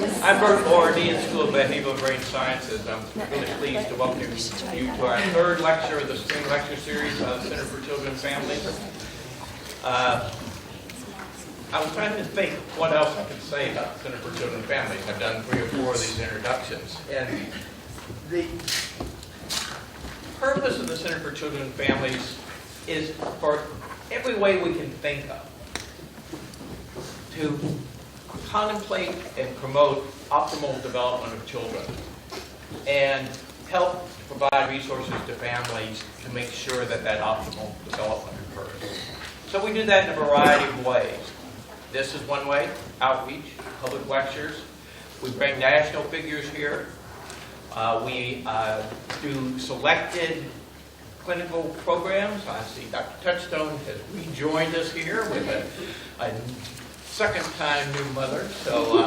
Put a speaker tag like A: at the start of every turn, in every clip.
A: I'm Bert Moore, Dean School of Behavioral and Brain Sciences. I'm really pleased to welcome you to our third lecture of the Spring Lecture Series of the Center for Children and Families. I was trying to think what else I could say about the Center for Children and Families. I've done 3 or 4 of these introductions. And the purpose of the Center for Children and Families is for every way we can think of to contemplate and promote optimal development of children and help provide resources to families to make sure that that optimal development occurs. So we do that in a variety of ways. This is one way, outreach, public lectures. We bring national figures here. We do selected clinical programs. I see Dr. Touchstone has rejoined us here with a second-time new mother, so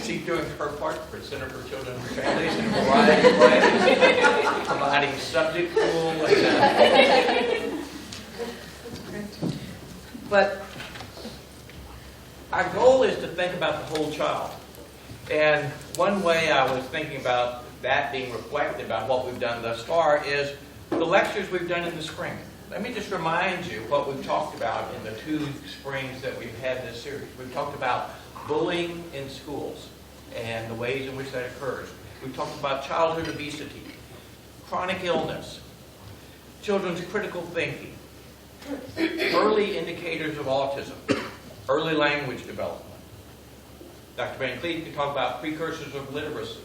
A: she's doing her part for Center for Children and Families in a variety of ways, providing subject pool. But our goal is to think about the whole child. And one way I was thinking about that being reflected about what we've done thus far is the lectures we've done in the spring. Let me just remind you what we've talked about in the 2 springs that we've had this series. We've talked about bullying in schools and the ways in which that occurs. We've talked about childhood obesity, chronic illness, children's critical thinking, early indicators of autism, early language development. Dr. Van Kleeck can talk about precursors of literacy.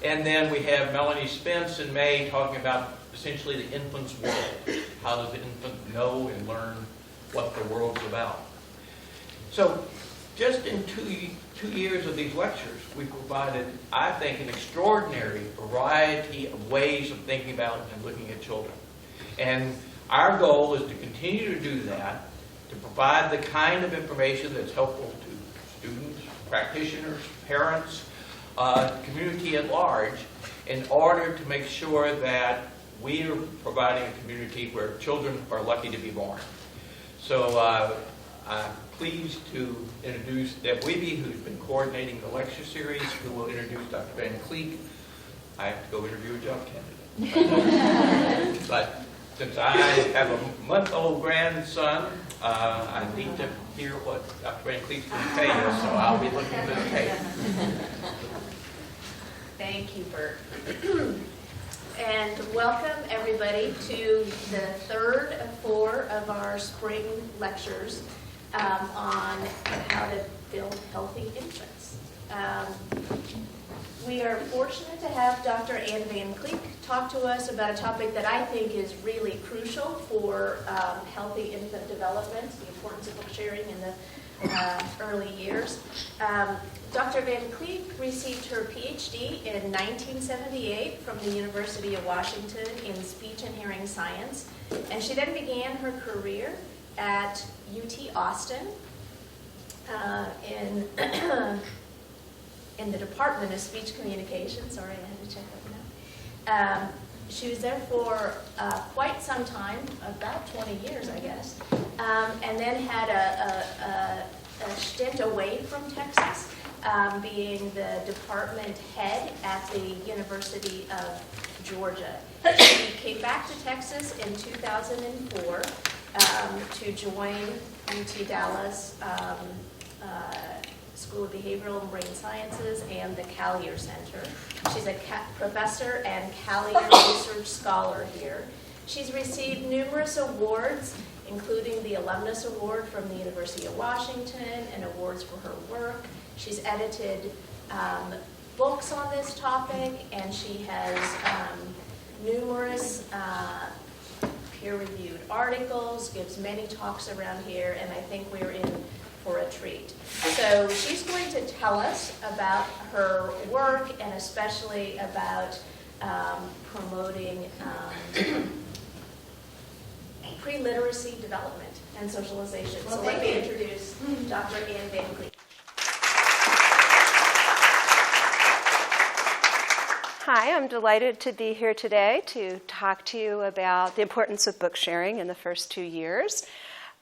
A: And then we have Melanie Spence in May talking about essentially the infant's world. How does the infant know and learn what the world's about? So just in 2 years of these lectures, we've provided, I think, an extraordinary variety of ways of thinking about and looking at children. And our goal is to continue to do that, to provide the kind of information that's helpful to students, practitioners, parents, community at large, in order to make sure that we are providing a community where children are lucky to be born. So I'm pleased to introduce Deb Wiebe, who's been coordinating the lecture series, who will introduce Dr. Van Kleeck. I have to go interview a job candidate. But since I have a month-old grandson, I need to hear what Dr. Van Kleeck's going to tell you, so I'll be looking for the tape.
B: Thank you, Bert. And welcome everybody to the 3rd of 4 of our spring lectures on how to build healthy infants. We are fortunate to have Dr. Ann Van Kleeck talk to us about a topic that I think is really crucial for healthy infant development, the importance of book sharing in the early years. Dr. Van Kleeck received her PhD in 1978 from the University of Washington in speech and hearing science, and she then began her career at UT Austin in the Department of Speech Communication. Sorry, I had to check that one out. She was there for quite some time, about 20 years, I guess, and then had a stint away from Texas, being the department head at the University of Georgia. She came back to Texas in 2004 to join UT Dallas School of Behavioral and Brain Sciences and the Callier Center. She's a professor and Callier Research Scholar here. She's received numerous awards, including the Alumnus Award from the University of Washington and awards for her work. She's edited books on this topic, and she has numerous peer-reviewed articles, gives many talks around here, and I think we're in for a treat. So she's going to tell us about her work and especially about promoting pre-literacy development and socialization. So let me introduce Dr. Ann Van Kleeck.
C: Hi, I'm delighted to be here today to talk to you about the importance of book sharing in the first 2 years.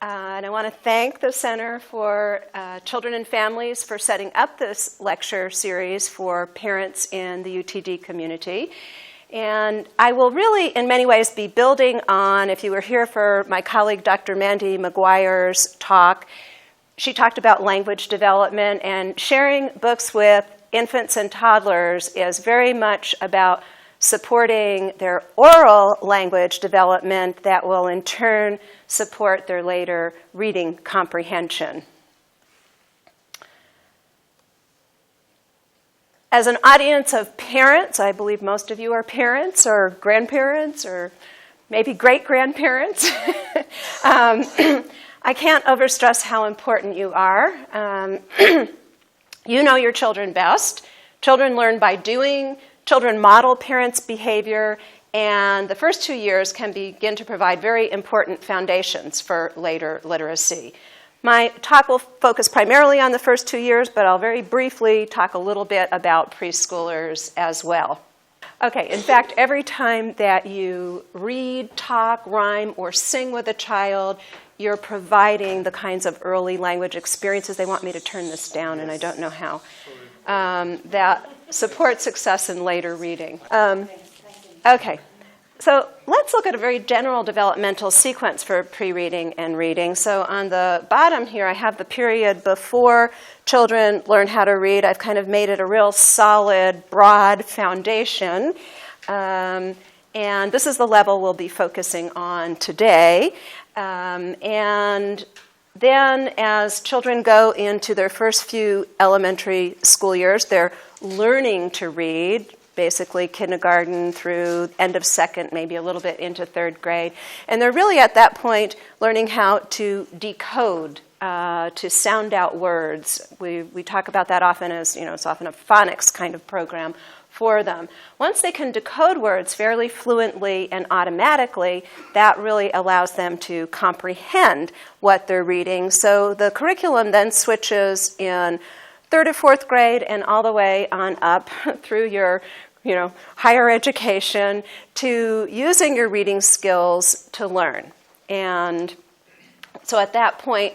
C: And I want to thank the Center for Children and Families for setting up this lecture series for parents in the UTD community. And I will really, in many ways, be building on, if you were here for my colleague Dr. Mandy McGuire's talk, she talked about language development, and sharing books with infants and toddlers is very much about supporting their oral language development that will in turn support their later reading comprehension. As an audience of parents, I believe most of you are parents or grandparents or maybe great-grandparents. I can't overstress how important you are. You know your children best. Children learn by doing. Children model parents' behavior. And the first 2 years can begin to provide very important foundations for later literacy. My talk will focus primarily on the first 2 years, but I'll very briefly talk a little bit about preschoolers as well. Okay, in fact, every time that you read, talk, rhyme, or sing with a child, you're providing the kinds of early language experiences. They want me to turn this down, and I don't know how. That support success in later reading. Okay. So let's look at a very general developmental sequence for pre-reading and reading. So on the bottom here, I have the period before children learn how to read. I've kind of made it a real solid, broad foundation. And this is the level we'll be focusing on today. And then as children go into their first few elementary school years, they're learning to read, basically kindergarten through end of second, maybe a little bit into third grade. And they're really at that point learning how to decode, to sound out words. We talk about that often as, it's often a phonics kind of program for them. Once they can decode words fairly fluently and automatically, that really allows them to comprehend what they're reading. So the curriculum then switches in third or fourth grade and all the way on up through your higher education to using your reading skills to learn. And so at that point,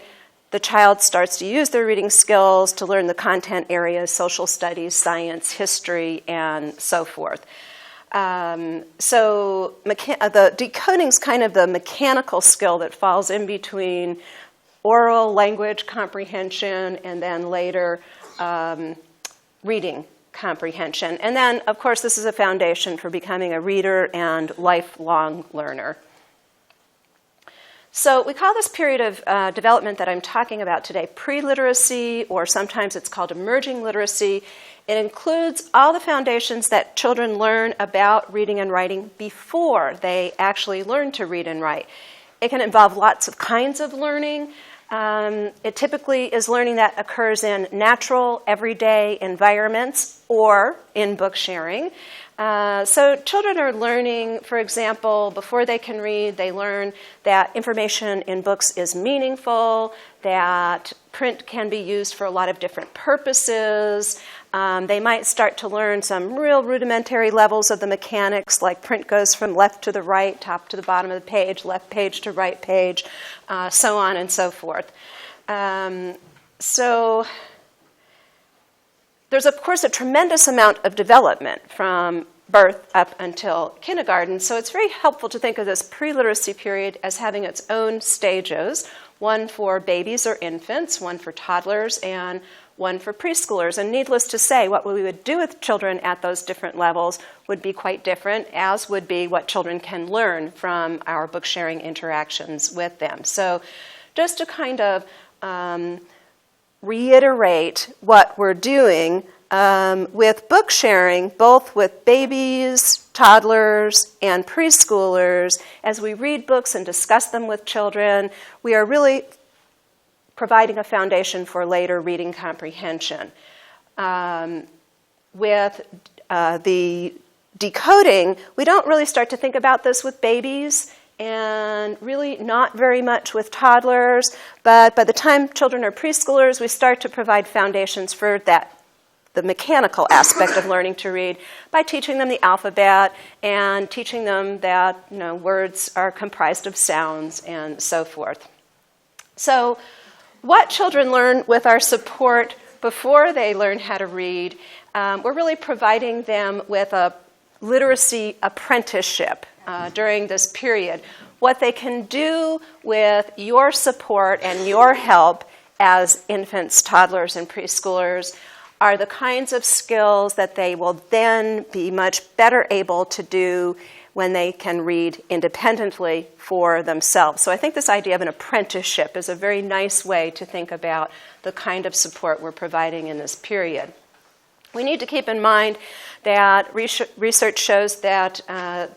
C: the child starts to use their reading skills to learn the content areas, social studies, science, history, and so forth. So the decoding is kind of the mechanical skill that falls in between oral language comprehension and then later reading comprehension. And then, of course, this is a foundation for becoming a reader and lifelong learner. So we call this period of development that I'm talking about today pre-literacy, or sometimes it's called emerging literacy. It includes all the foundations that children learn about reading and writing before they actually learn to read and write. It can involve lots of kinds of learning. It typically is learning that occurs in natural, everyday environments or in book sharing. So children are learning, for example, before they can read, they learn that information in books is meaningful, that print can be used for a lot of different purposes. They might start to learn some real rudimentary levels of the mechanics, like print goes from left to the right, top to the bottom of the page, left page to right page, so on and so forth. So there's, of course, a tremendous amount of development from birth up until kindergarten, so it's very helpful to think of this pre-literacy period as having its own stages, one for babies or infants, one for toddlers, and one for preschoolers. And needless to say, what we would do with children at those different levels would be quite different, as would be what children can learn from our book sharing interactions with them. So just to kind of reiterate what we're doing with book sharing, both with babies, toddlers, and preschoolers, as we read books and discuss them with children, we are really providing a foundation for later reading comprehension. With the decoding, we don't really start to think about this with babies, and really not very much with toddlers, but by the time children are preschoolers, we start to provide foundations for that, the mechanical aspect of learning to read, by teaching them the alphabet and teaching them that words are comprised of sounds and so forth. So what children learn with our support before they learn how to read, we're really providing them with a literacy apprenticeship during this period. What they can do with your support and your help as infants, toddlers, and preschoolers are the kinds of skills that they will then be much better able to do when they can read independently for themselves. So I think this idea of an apprenticeship is a very nice way to think about the kind of support we're providing in this period. We need to keep in mind that research shows that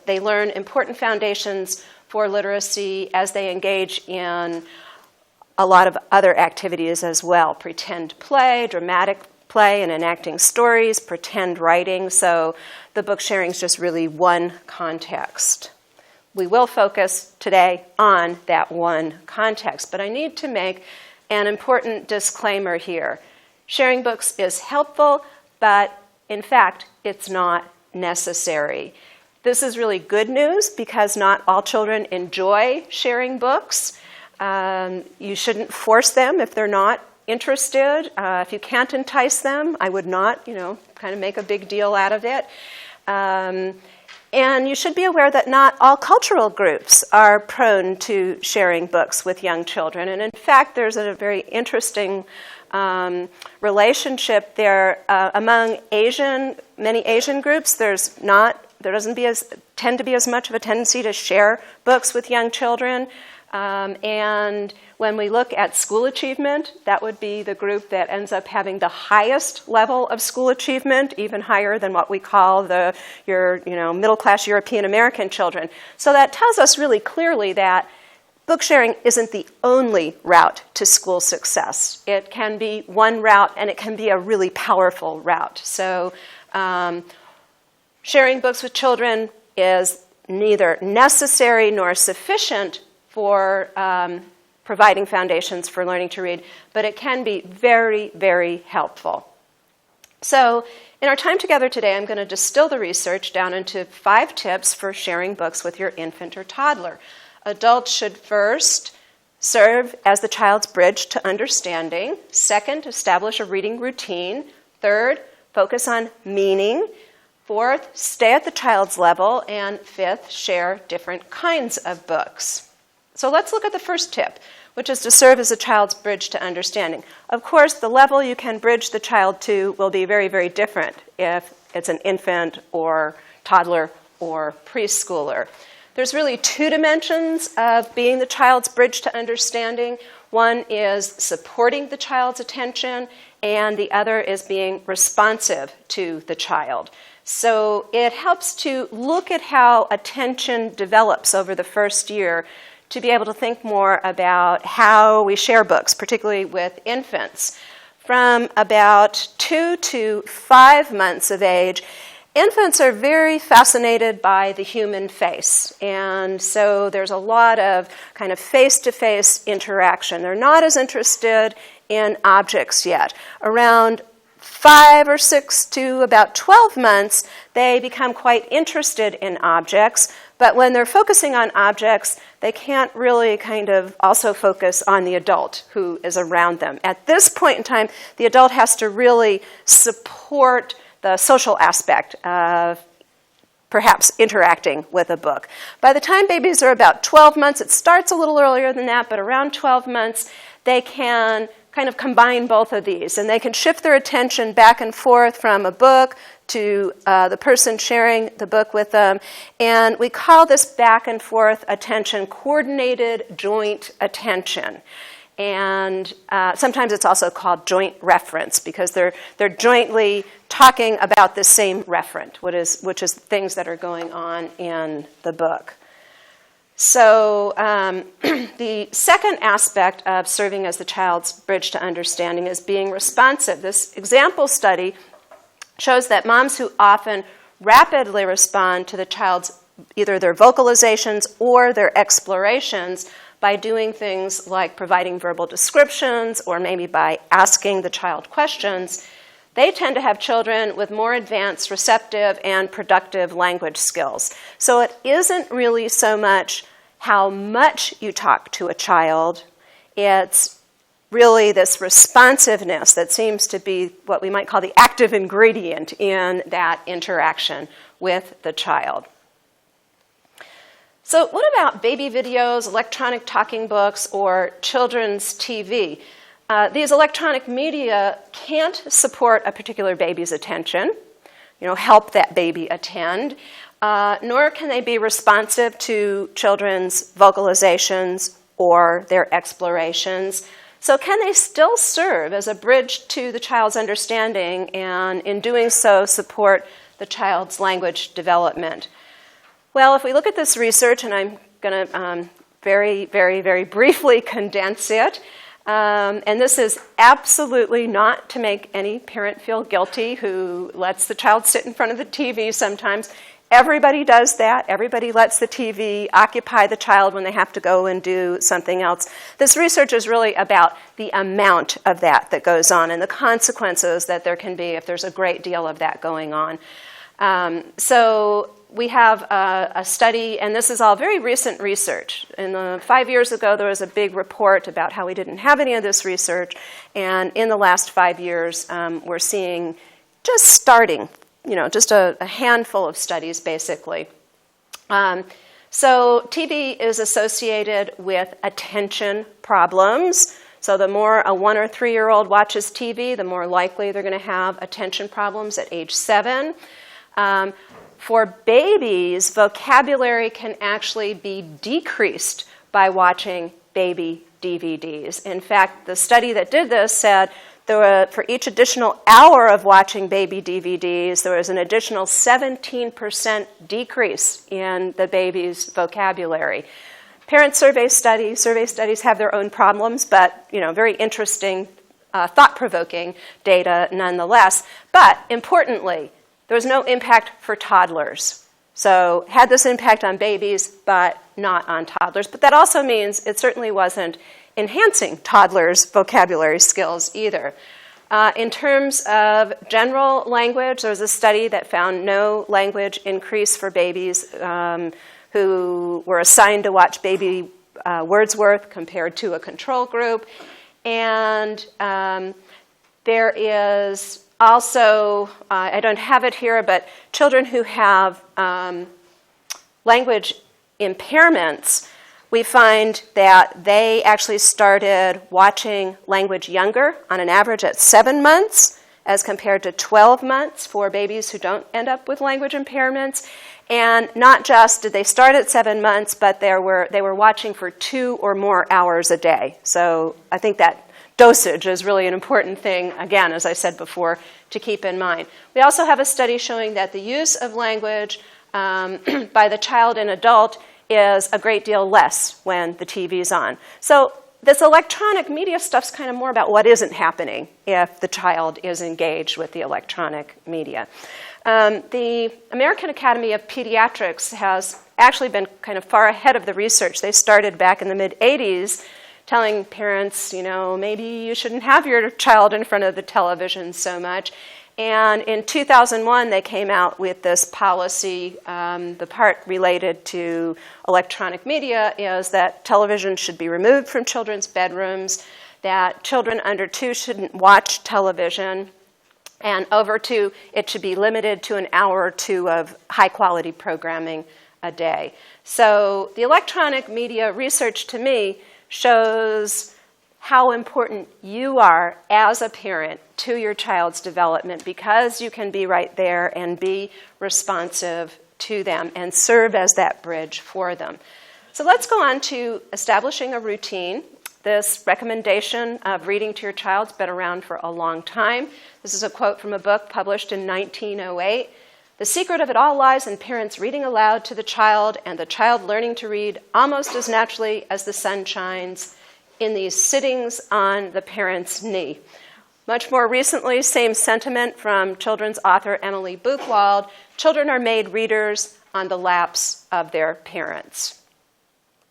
C: they learn important foundations for literacy as they engage in a lot of other activities as well. Pretend play, dramatic play and enacting stories, pretend writing. So the book sharing is just really one context. We will focus today on that one context, but I need to make an important disclaimer here. Sharing books is helpful, but in fact, it's not necessary. This is really good news because not all children enjoy sharing books. You shouldn't force them if they're not interested. If you can't entice them, I would not, kind of make a big deal out of it. And you should be aware that not all cultural groups are prone to sharing books with young children. And in fact, there's a very interesting relationship there among many Asian groups. There doesn't tend to be as much of a tendency to share books with young children. And when we look at school achievement, that would be the group that ends up having the highest level of school achievement, even higher than what we call your middle-class European American children. So that tells us really clearly that book sharing isn't the only route to school success. It can be one route, and it can be a really powerful route. So sharing books with children is neither necessary nor sufficient for providing foundations for learning to read, but it can be very, very helpful. So in our time together today, I'm going to distill the research down into 5 tips for sharing books with your infant or toddler. Adults should first serve as the child's bridge to understanding. Second, establish a reading routine. Third, focus on meaning. Fourth, stay at the child's level. And fifth, share different kinds of books. So let's look at the first tip, which is to serve as a child's bridge to understanding. Of course, the level you can bridge the child to will be very, very different if it's an infant or toddler or preschooler. There's really 2 dimensions of being the child's bridge to understanding. One is supporting the child's attention, and the other is being responsive to the child. So it helps to look at how attention develops over the first year to be able to think more about how we share books, particularly with infants. From about 2 to 5 months of age, infants are very fascinated by the human face. And so there's a lot of kind of face-to-face interaction. They're not as interested in objects yet. Around 5 or 6 to about 12 months, they become quite interested in objects. But when they're focusing on objects, they can't really kind of also focus on the adult who is around them. At this point in time, the adult has to really support the social aspect of perhaps interacting with a book. By the time babies are about 12 months, it starts a little earlier than that, but around 12 months, they can kind of combine both of these, and they can shift their attention back and forth from a book to the person sharing the book with them. And we call this back and forth attention coordinated joint attention. And sometimes it's also called joint reference because they're jointly talking about the same referent, which is things that are going on in the book. So the second aspect of serving as the child's bridge to understanding is being responsive. This example study shows that moms who often rapidly respond to the child's either their vocalizations or their explorations by doing things like providing verbal descriptions or maybe by asking the child questions, they tend to have children with more advanced receptive and productive language skills. So it isn't really so much how much you talk to a child, It's really this responsiveness that seems to be what we might call the active ingredient in that interaction with the child. So what about baby videos, electronic talking books, or children's TV? These electronic media can't support a particular baby's attention, help that baby attend, nor can they be responsive to children's vocalizations or their explorations. So can they still serve as a bridge to the child's understanding and in doing so support the child's language development? Well, if we look at this research, and I'm going to very, very, very briefly condense it, and this is absolutely not to make any parent feel guilty who lets the child sit in front of the TV sometimes. Everybody does that. Everybody lets the TV occupy the child when they have to go and do something else. This research is really about the amount of that goes on and the consequences that there can be if there's a great deal of that going on. So we have a study, and this is all very recent research. 5 years ago, there was a big report about how we didn't have any of this research, and in the last 5 years, we're seeing just starting, just a handful of studies, basically. So TV is associated with attention problems. So the more a 1 or 3-year-old watches TV, the more likely they're going to have attention problems at age 7. For babies, vocabulary can actually be decreased by watching baby DVDs. In fact, the study that did this said for each additional hour of watching baby DVDs, there was an additional 17% decrease in the baby's vocabulary. Parent survey studies have their own problems, but very interesting, thought-provoking data nonetheless. But importantly, there was no impact for toddlers. So had this impact on babies, but not on toddlers. But that also means it certainly wasn't enhancing toddlers' vocabulary skills either. In terms of general language, there was a study that found no language increase for babies who were assigned to watch baby Wordsworth compared to a control group. And there is also, I don't have it here, but children who have language impairments, we find that they actually started watching language younger, on an average at 7 months, as compared to 12 months for babies who don't end up with language impairments. And not just did they start at 7 months, but they were watching for 2 or more hours a day. So I think that dosage is really an important thing, again, as I said before, to keep in mind. We also have a study showing that the use of language by the child and adult is a great deal less when the TV's on. So this electronic media stuff's kind of more about what isn't happening if the child is engaged with the electronic media. The American Academy of Pediatrics has actually been kind of far ahead of the research. They started back in the mid-'80s telling parents, maybe you shouldn't have your child in front of the television so much. And in 2001, they came out with this policy. The part related to electronic media is that television should be removed from children's bedrooms, that children under 2 shouldn't watch television, and over 2, it should be limited to an hour or 2 of high-quality programming a day. So the electronic media research, to me, shows how important you are as a parent to your child's development, because you can be right there and be responsive to them and serve as that bridge for them. So let's go on to establishing a routine. This recommendation of reading to your child's been around for a long time. This is a quote from a book published in 1908. The secret of it all lies in parents reading aloud to the child and the child learning to read almost as naturally as the sun shines in these sittings on the parent's knee. Much more recently, same sentiment from children's author Emily Buchwald. Children are made readers on the laps of their parents.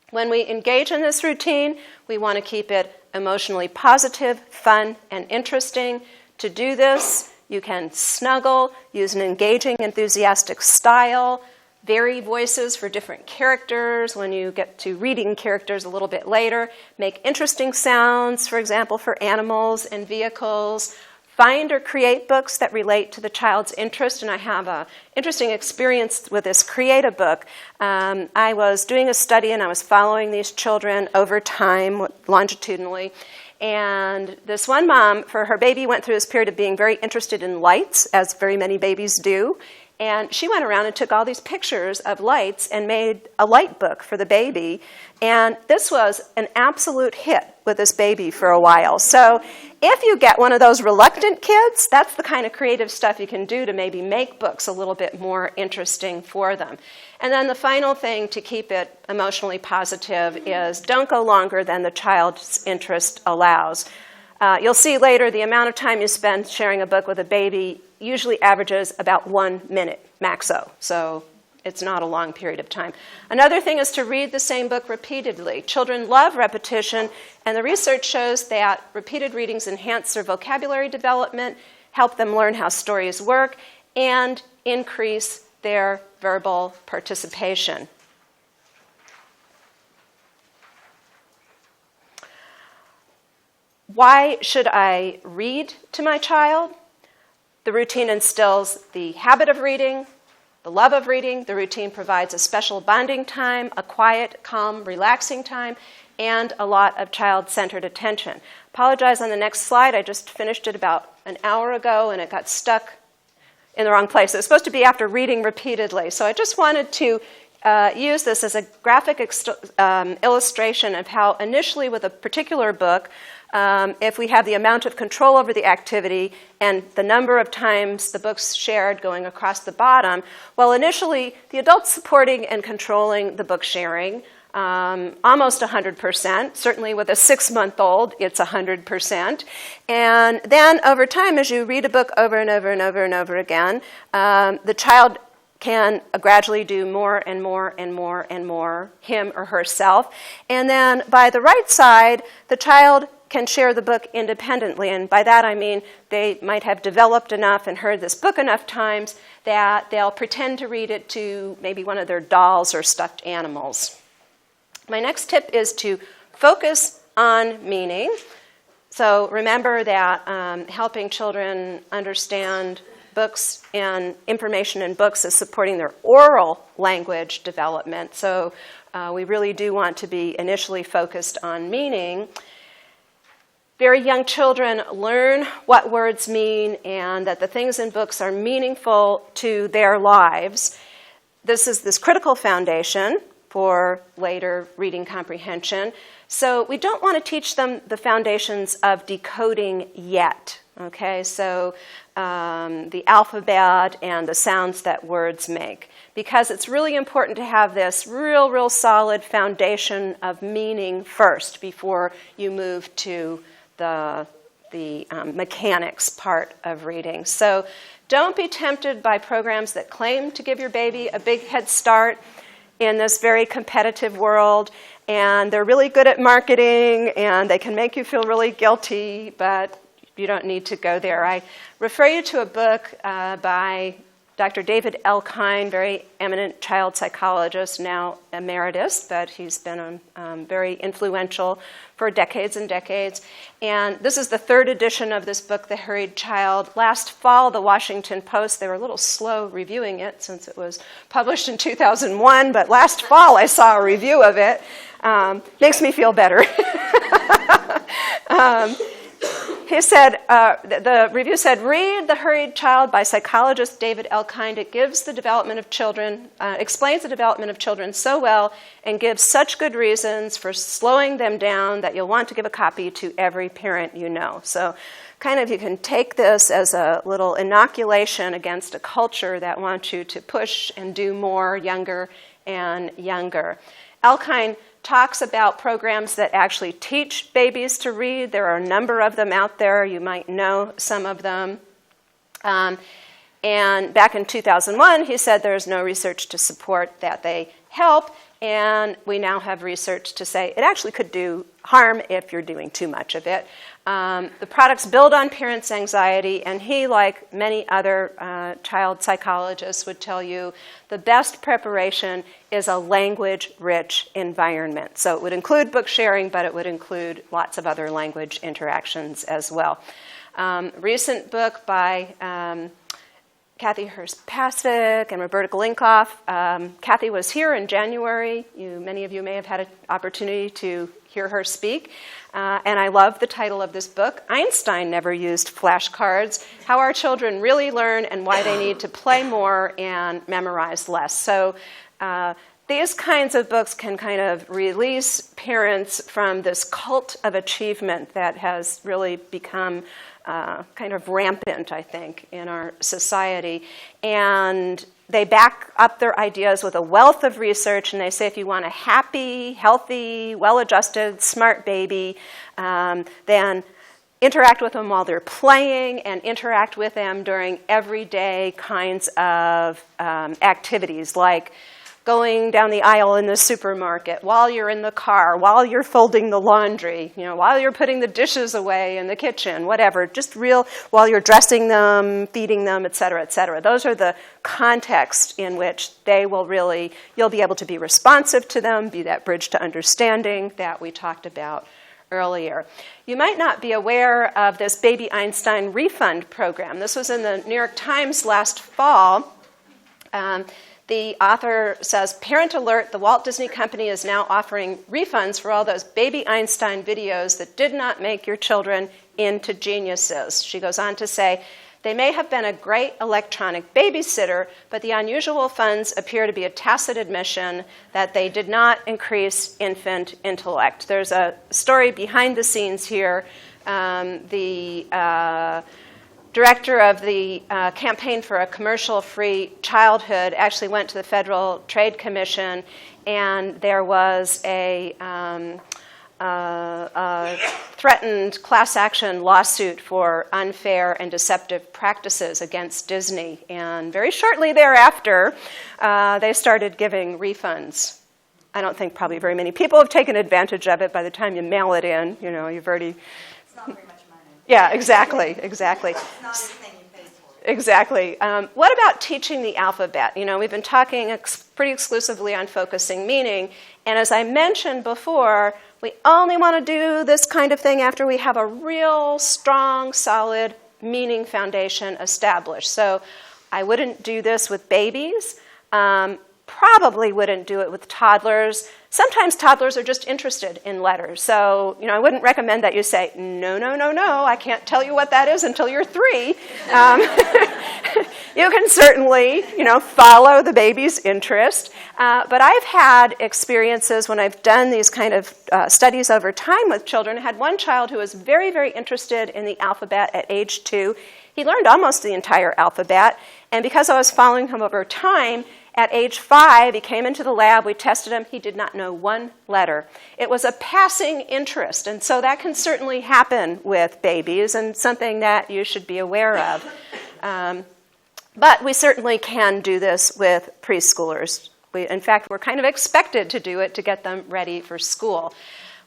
C: When we engage in this routine, we want to keep it emotionally positive, fun, and interesting. To do this, you can snuggle, use an engaging, enthusiastic style, vary voices for different characters when you get to reading characters a little bit later. Make interesting sounds, for example, for animals and vehicles. Find or create books that relate to the child's interest, and I have an interesting experience with this Create a Book. I was doing a study and I was following these children over time, longitudinally, and this one mom, for her baby, went through this period of being very interested in lights, as very many babies do, and she went around and took all these pictures of lights and made a light book for the baby, and this was an absolute hit with this baby for a while. So if you get one of those reluctant kids, that's the kind of creative stuff you can do to maybe make books a little bit more interesting for them. And then the final thing to keep it emotionally positive is don't go longer than the child's interest allows. You'll see later the amount of time you spend sharing a book with a baby usually averages about 1 minute, maxo. So it's not a long period of time. Another thing is to read the same book repeatedly. Children love repetition, and the research shows that repeated readings enhance their vocabulary development, help them learn how stories work, and increase their verbal participation. Why should I read to my child? The routine instills the habit of reading, the love of reading. The routine provides a special bonding time, a quiet, calm, relaxing time, and a lot of child-centered attention. Apologize on the next slide. I just finished it about an hour ago, and it got stuck in the wrong place. It was supposed to be after reading repeatedly. So I just wanted to use this as a graphic illustration of how initially with a particular book, if we have the amount of control over the activity and the number of times the book's shared going across the bottom, well, initially, the adult's supporting and controlling the book sharing, almost 100%. Certainly with a 6-month-old, it's 100%. And then over time, as you read a book over and over and over and over again, the child can gradually do more and more and more and more, him or herself. And then by the right side, the child can share the book independently. And by that I mean they might have developed enough and heard this book enough times that they'll pretend to read it to maybe one of their dolls or stuffed animals. My next tip is to focus on meaning. So remember that helping children understand books and information in books is supporting their oral language development. So we really do want to be initially focused on meaning. Very young children learn what words mean and that the things in books are meaningful to their lives. This is this critical foundation for later reading comprehension. So we don't want to teach them the foundations of decoding yet. Okay, so the alphabet and the sounds that words make, because it's really important to have this real solid foundation of meaning first before you move to the mechanics part of reading. So don't be tempted by programs that claim to give your baby a big head start in this very competitive world, and they're really good at marketing, and they can make you feel really guilty, but you don't need to go there. I refer you to a book by Dr. David Elkind, very eminent child psychologist, now emeritus, but he's been very influential for decades and decades. And this is the 3rd edition of this book, The Hurried Child. Last fall, the Washington Post, they were a little slow reviewing it since it was published in 2001, but last fall I saw a review of it. Makes me feel better. He said, the review said, read The Hurried Child by psychologist David Elkind. It gives the development of children, explains the development of children so well and gives such good reasons for slowing them down that you'll want to give a copy to every parent you know. So kind of you can take this as a little inoculation against a culture that wants you to push and do more younger and younger. Elkind talks about programs that actually teach babies to read. There are a number of them out there. You might know some of them. And back in 2001, he said there's no research to support that they help. And we now have research to say it actually could do harm if you're doing too much of it. The products build on parents' anxiety, and he, like many other child psychologists, would tell you the best preparation is a language-rich environment. So it would include book sharing, but it would include lots of other language interactions as well. Recent book by Kathy Hurst-Pasvik and Roberta Glinkoff. Kathy was here in January. Many of you may have had an opportunity to hear her speak. And I love the title of this book, Einstein Never Used Flashcards, How Our Children Really Learn and Why They Need to Play More and Memorize Less. So these kinds of books can kind of release parents from this cult of achievement that has really become kind of rampant, I think, in our society. And they back up their ideas with a wealth of research, and they say if you want a happy, healthy, well-adjusted, smart baby, then interact with them while they're playing and interact with them during everyday kinds of activities, like going down the aisle in the supermarket, while you're in the car, while you're folding the laundry, while you're putting the dishes away in the kitchen, whatever, just while you're dressing them, feeding them, et cetera, et cetera. Those are the contexts in which you'll be able to be responsive to them, be that bridge to understanding that we talked about earlier. You might not be aware of this Baby Einstein refund program. This was in the New York Times last fall. The author says, parent alert, the Walt Disney Company is now offering refunds for all those Baby Einstein videos that did not make your children into geniuses. She goes on to say, they may have been a great electronic babysitter, but the unusual funds appear to be a tacit admission that they did not increase infant intellect. There's a story behind the scenes here. The director of the campaign for a commercial-free childhood actually went to the Federal Trade Commission, and there was a threatened class action lawsuit for unfair and deceptive practices against Disney. And very shortly thereafter, they started giving refunds. I don't think probably very many people have taken advantage of it. By the time you mail it in, you've already...
D: It's not very much money.
C: Yeah, exactly.
D: It's not anything you pay for.
C: Exactly. What about teaching the alphabet? We've been talking pretty exclusively on focusing meaning, and as I mentioned before, we only want to do this kind of thing after we have a real strong, solid meaning foundation established. So I wouldn't do this with babies. Probably wouldn't do it with toddlers. Sometimes toddlers are just interested in letters. So, I wouldn't recommend that you say, no, I can't tell you what that is until you're 3. You can certainly, follow the baby's interest. But I've had experiences when I've done these kind of studies over time with children. I had one child who was very, very interested in the alphabet at age 2. He learned almost the entire alphabet. And because I was following him over time, at age 5, he came into the lab, we tested him, he did not know one letter. It was a passing interest, and so that can certainly happen with babies and something that you should be aware of. But we certainly can do this with preschoolers. In fact, we're kind of expected to do it to get them ready for school.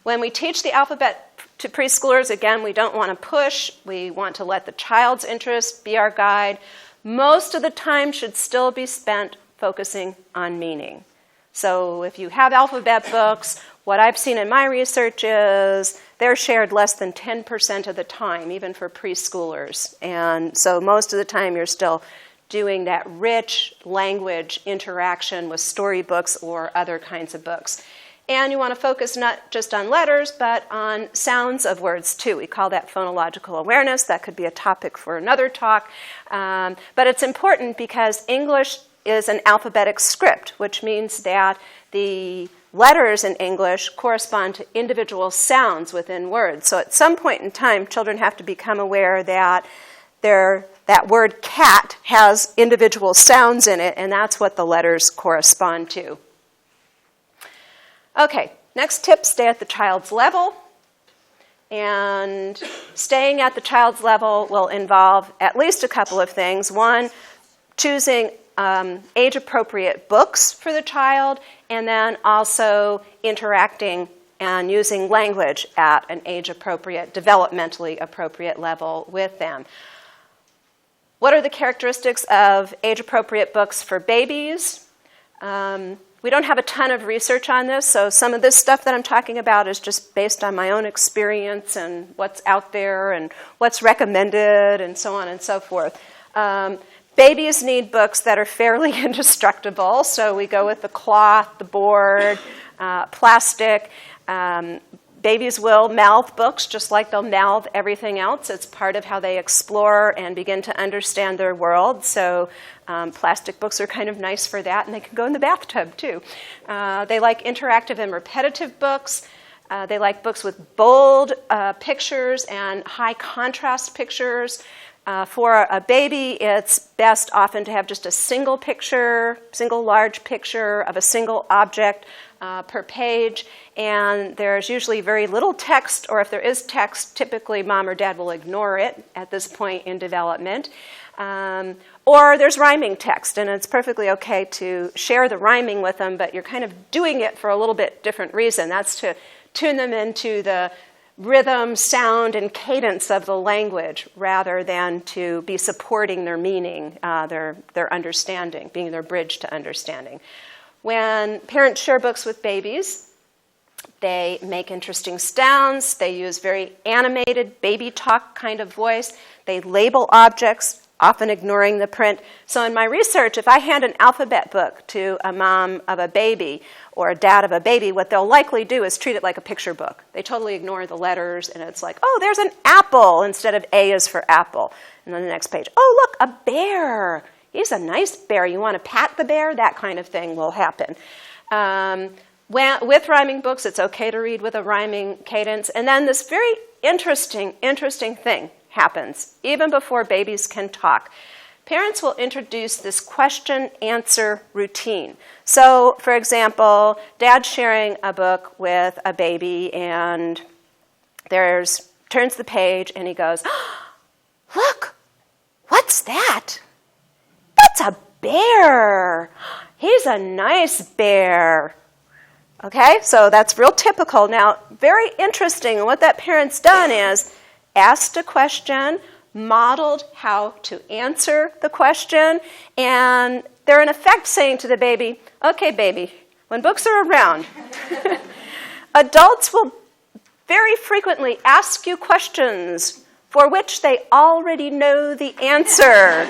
C: When we teach the alphabet to preschoolers, again, we don't want to push. We want to let the child's interest be our guide. Most of the time should still be spent focusing on meaning. So if you have alphabet books, what I've seen in my research is they're shared less than 10% of the time, even for preschoolers. And so most of the time you're still doing that rich language interaction with storybooks or other kinds of books. And you want to focus not just on letters, but on sounds of words, too. We call that phonological awareness. That could be a topic for another talk. But it's important because English is an alphabetic script, which means that the letters in English correspond to individual sounds within words. So at some point in time, children have to become aware that that word cat has individual sounds in it, and that's what the letters correspond to. Okay, next tip, stay at the child's level. And staying at the child's level will involve at least a couple of things. One, choosing age-appropriate books for the child, and then also interacting and using language at an age-appropriate, developmentally appropriate level with them. What are the characteristics of age-appropriate books for babies? We don't have a ton of research on this, so some of this stuff that I'm talking about is just based on my own experience and what's out there and what's recommended and so on and so forth. Babies need books that are fairly indestructible, so we go with the cloth, the board, plastic. Babies will mouth books just like they'll mouth everything else. It's part of how they explore and begin to understand their world. So plastic books are kind of nice for that, and they can go in the bathtub too. They like interactive and repetitive books. They like books with bold pictures and high contrast pictures. For a baby, it's best often to have just a single picture, single large picture of a single object per page, and there's usually very little text, or if there is text, typically mom or dad will ignore it at this point in development. Or there's rhyming text, and it's perfectly okay to share the rhyming with them, but you're kind of doing it for a little bit different reason. That's to tune them into the rhythm, sound, and cadence of the language rather than to be supporting their meaning, their understanding, being their bridge to understanding. When parents share books with babies, they make interesting sounds. They use very animated baby talk kind of voice. They label objects, often ignoring the print. So in my research, if I hand an alphabet book to a mom of a baby or a dad of a baby, what they'll likely do is treat it like a picture book. They totally ignore the letters, and it's like, oh, there's an apple instead of A is for apple. And then the next page, oh, look, a bear. He's a nice bear. You want to pat the bear? That kind of thing will happen. With rhyming books, it's okay to read with a rhyming cadence. And then this very interesting thing happens, even before babies can talk. Parents will introduce this question-answer routine. So, for example, dad's sharing a book with a baby, and turns the page, and he goes, oh, look, what's that? That's a bear. He's a nice bear. Okay, so that's real typical. Now, very interesting, and what that parent's done is asked a question, modeled how to answer the question, and they're in effect saying to the baby, okay, baby, when books are around, adults will very frequently ask you questions for which they already know the answer.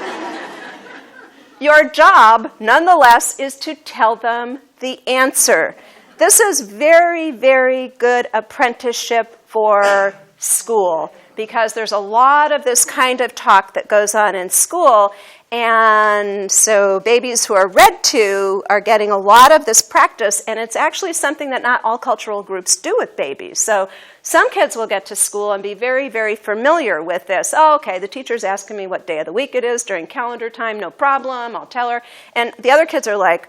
C: Your job, nonetheless, is to tell them the answer. This is very, very good apprenticeship for school, because there's a lot of this kind of talk that goes on in school, and so babies who are read to are getting a lot of this practice, and it's actually something that not all cultural groups do with babies. So some kids will get to school and be very, very familiar with this. Oh, okay, the teacher's asking me what day of the week it is during calendar time, no problem, I'll tell her. And the other kids are like,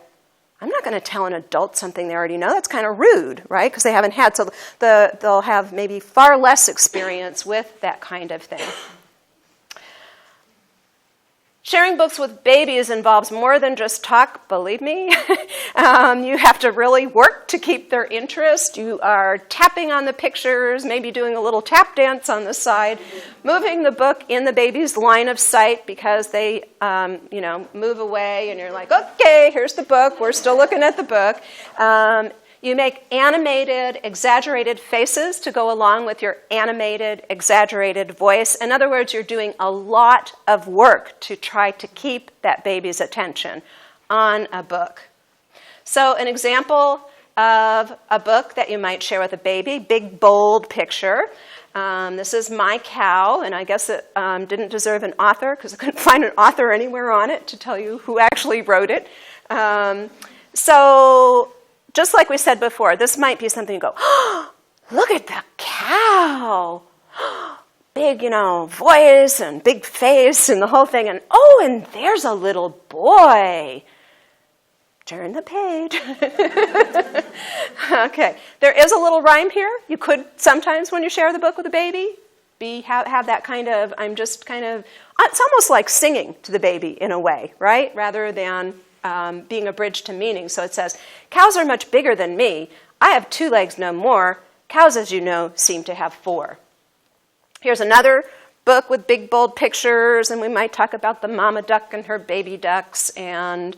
C: I'm not going to tell an adult something they already know. That's kind of rude, right? Because they haven't had. So they'll have maybe far less experience with that kind of thing. Sharing books with babies involves more than just talk, believe me. You have to really work to keep their interest. You are tapping on the pictures, maybe doing a little tap dance on the side, moving the book in the baby's line of sight because they move away, and you're like, okay, here's the book. We're still looking at the book. You make animated, exaggerated faces to go along with your animated, exaggerated voice. In other words, you're doing a lot of work to try to keep that baby's attention on a book. So an example of a book that you might share with a baby, big, bold picture. This is My Cow, and I guess it didn't deserve an author because I couldn't find an author anywhere on it to tell you who actually wrote it. So just like we said before, this might be something you go, oh, look at the cow. Big, voice and big face and the whole thing. And, oh, and there's a little boy. Turn the page. Okay. There is a little rhyme here. You could sometimes, when you share the book with a baby, have that kind of, it's almost like singing to the baby in a way, right? Rather than being a bridge to meaning. So it says, cows are much bigger than me. I have 2 legs, no more. Cows, as you know, seem to have 4. Here's another book with big, bold pictures, and we might talk about the mama duck and her baby ducks, and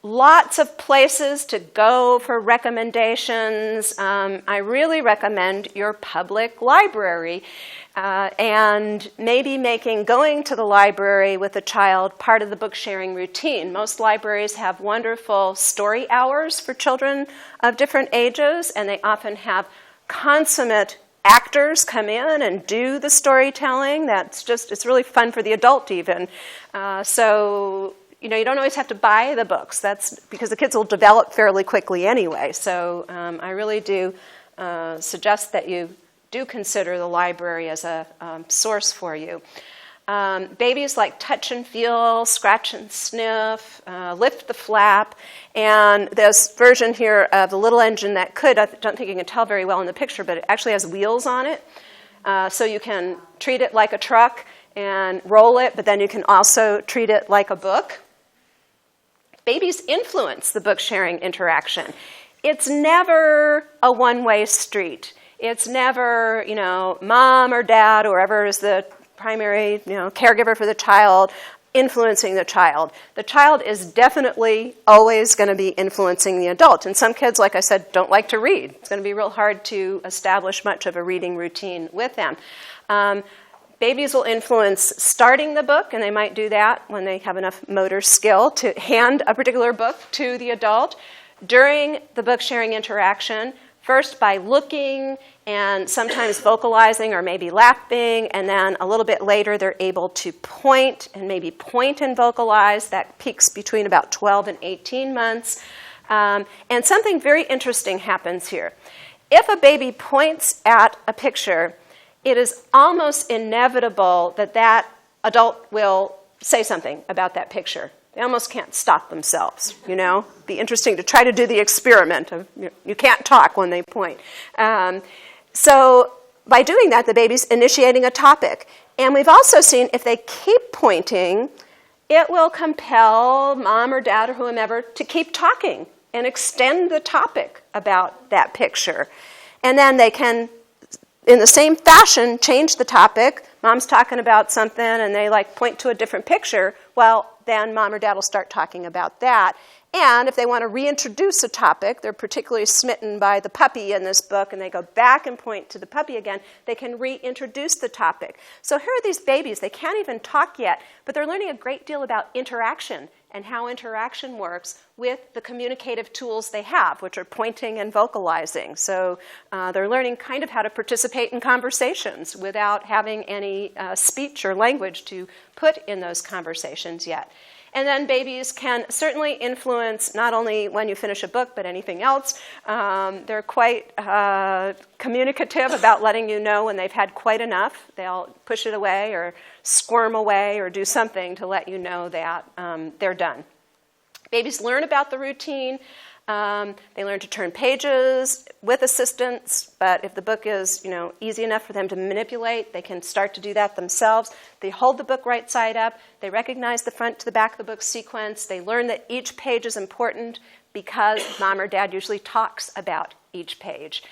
C: lots of places to go for recommendations. I really recommend your public library, and maybe making going to the library with a child part of the book sharing routine. Most libraries have wonderful story hours for children of different ages, and they often have consummate actors come in and do the storytelling. It's really fun for the adult even. So you don't always have to buy the books. That's because the kids will develop fairly quickly anyway. So I really do suggest that you do consider the library as a source for you. Babies like touch and feel, scratch and sniff, lift the flap, and this version here of the little engine that could, I don't think you can tell very well in the picture, but it actually has wheels on it. So you can treat it like a truck and roll it, but then you can also treat it like a book. Babies influence the book sharing interaction. It's never a one-way street. It's never, mom or dad or whoever is the primary, caregiver for the child influencing the child. The child is definitely always going to be influencing the adult. And some kids, like I said, don't like to read. It's going to be real hard to establish much of a reading routine with them. Babies will influence starting the book, and they might do that when they have enough motor skill to hand a particular book to the adult. During the book sharing interaction, first by looking and sometimes vocalizing or maybe laughing, and then a little bit later they're able to point and maybe point and vocalize. That peaks between about 12 and 18 months. And something very interesting happens here. If a baby points at a picture, it is almost inevitable that that adult will say something about that picture. They almost can't stop themselves, Be interesting to try to do the experiment of you can't talk when they point. So by doing that, the baby's initiating a topic. And we've also seen if they keep pointing, it will compel mom or dad or whomever to keep talking and extend the topic about that picture. And then they can, in the same fashion, change the topic. Mom's talking about something and they point to a different picture. Well, then mom or dad will start talking about that. And if they want to reintroduce a topic, they're particularly smitten by the puppy in this book, and they go back and point to the puppy again, they can reintroduce the topic. So here are these babies. They can't even talk yet, but they're learning a great deal about interaction and how interaction works with the communicative tools they have, which are pointing and vocalizing. So they're learning kind of how to participate in conversations without having any speech or language to put in those conversations yet. And then babies can certainly influence not only when you finish a book, but anything else. They're quite communicative about letting you know when they've had quite enough. They'll push it away or squirm away or do something to let you know that they're done. Babies learn about the routine. They learn to turn pages with assistance, but if the book is, easy enough for them to manipulate, they can start to do that themselves. They hold the book right side up. They recognize the front to the back of the book sequence. They learn that each page is important because mom or dad usually talks about each page.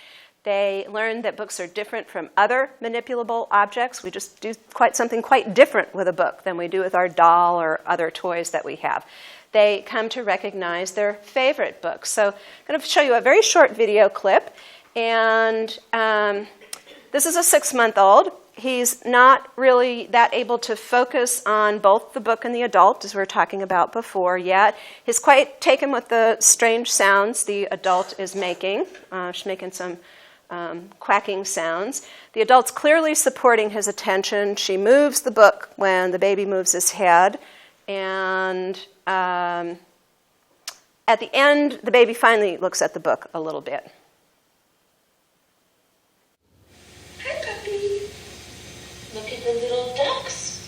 C: They learn that books are different from other manipulable objects. We just do something quite different with a book than we do with our doll or other toys that we have. They come to recognize their favorite books. So I'm going to show you a very short video clip. And this is a 6-month-old. He's not really that able to focus on both the book and the adult, as we were talking about before, yet. He's quite taken with the strange sounds the adult is making. She's making some quacking sounds. The adult's clearly supporting his attention. She moves the book when the baby moves his head. And at the end, the baby finally looks at the book a little bit.
B: Hi, puppy. Look at the little ducks.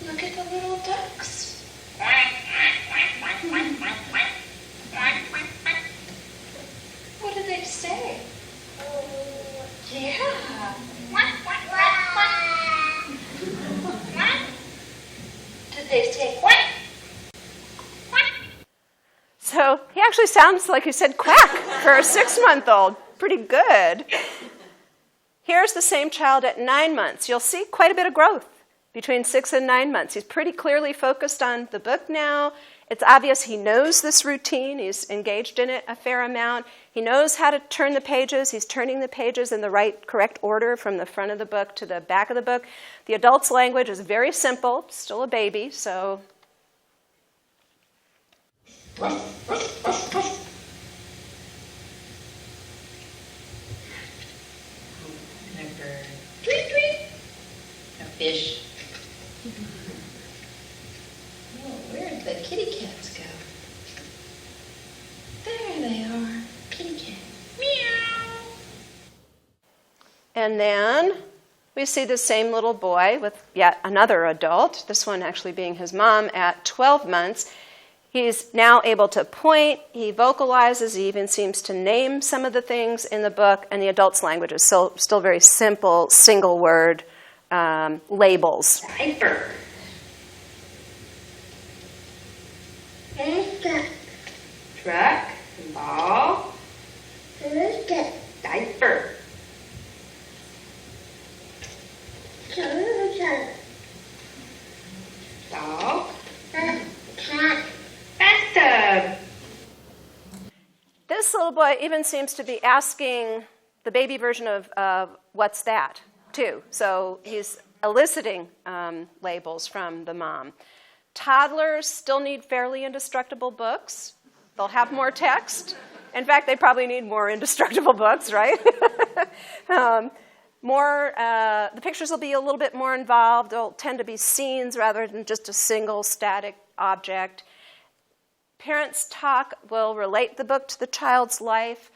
B: Look at the little ducks. What do they say? Yeah.
E: They say quack.
C: So he actually sounds like he said quack for a 6-month-old. Pretty good. Here's the same child at 9 months. You'll see quite a bit of growth between 6 and 9 months. He's pretty clearly focused on the book now. It's obvious he knows this routine. He's engaged in it a fair amount. He knows how to turn the pages. He's turning the pages in the correct order from the front of the book to the back of the book. The adult's language is very simple, still a baby, so...
E: Tweet, tweet. A fish. Oh, where did the kitty cats go? There they are. Kitty cat. Meow.
C: And then we see the same little boy with yet another adult, this one actually being his mom at 12 months. He's now able to point, he vocalizes, he even seems to name some of the things in the book, and the adult's language is still very simple, single word labels.
E: Diaper. Truck. Ball. Diaper. Dog. Bathtub.
C: This little boy even seems to be asking the baby version of what's that, too. So he's eliciting labels from the mom. Toddlers still need fairly indestructible books. They'll have more text. In fact, they probably need more indestructible books, right? The pictures will be a little bit more involved. They'll tend to be scenes rather than just a single static object. Parents' talk will relate the book to the child's life.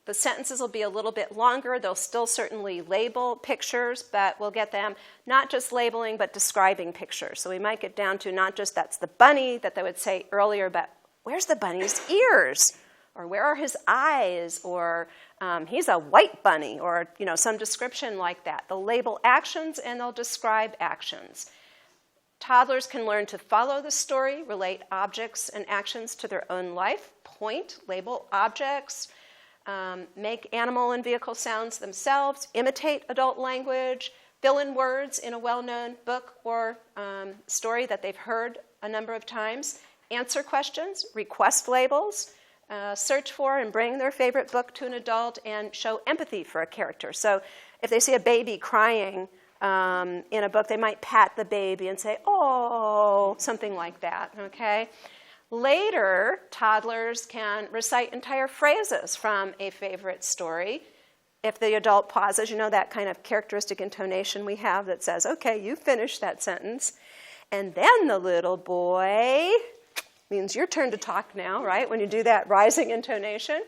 C: The sentences will be a little bit longer. They'll still certainly label pictures, but we'll get them not just labeling, but describing pictures. So we might get down to not just that's the bunny that they would say earlier, but where's the bunny's ears? Or where are his eyes? Or he's a white bunny, or some description like that. They'll label actions and they'll describe actions. Toddlers can learn to follow the story, relate objects and actions to their own life, point, label objects, make animal and vehicle sounds themselves, imitate adult language, fill in words in a well-known book or story that they've heard a number of times, answer questions, request labels, search for and bring their favorite book to an adult, and show empathy for a character. So if they see a baby crying in a book, they might pat the baby and say, "Oh," something like that, okay? Later, toddlers can recite entire phrases from a favorite story. If the adult pauses, that kind of characteristic intonation we have that says, "Okay, you finished that sentence." And then the little boy, means your turn to talk now, right? When you do that rising intonation.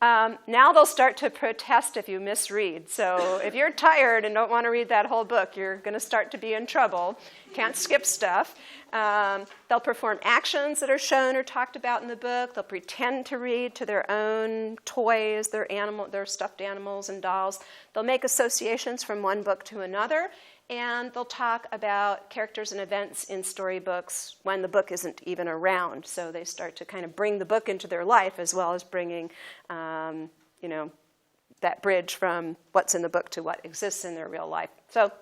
C: Now they'll start to protest if you misread. So if you're tired and don't want to read that whole book, you're going to start to be in trouble. Can't skip stuff. They'll perform actions that are shown or talked about in the book. They'll pretend to read to their own toys, their stuffed animals and dolls. They'll make associations from one book to another. And they'll talk about characters and events in storybooks when the book isn't even around. So they start to kind of bring the book into their life as well as bringing, that bridge from what's in the book to what exists in their real life. So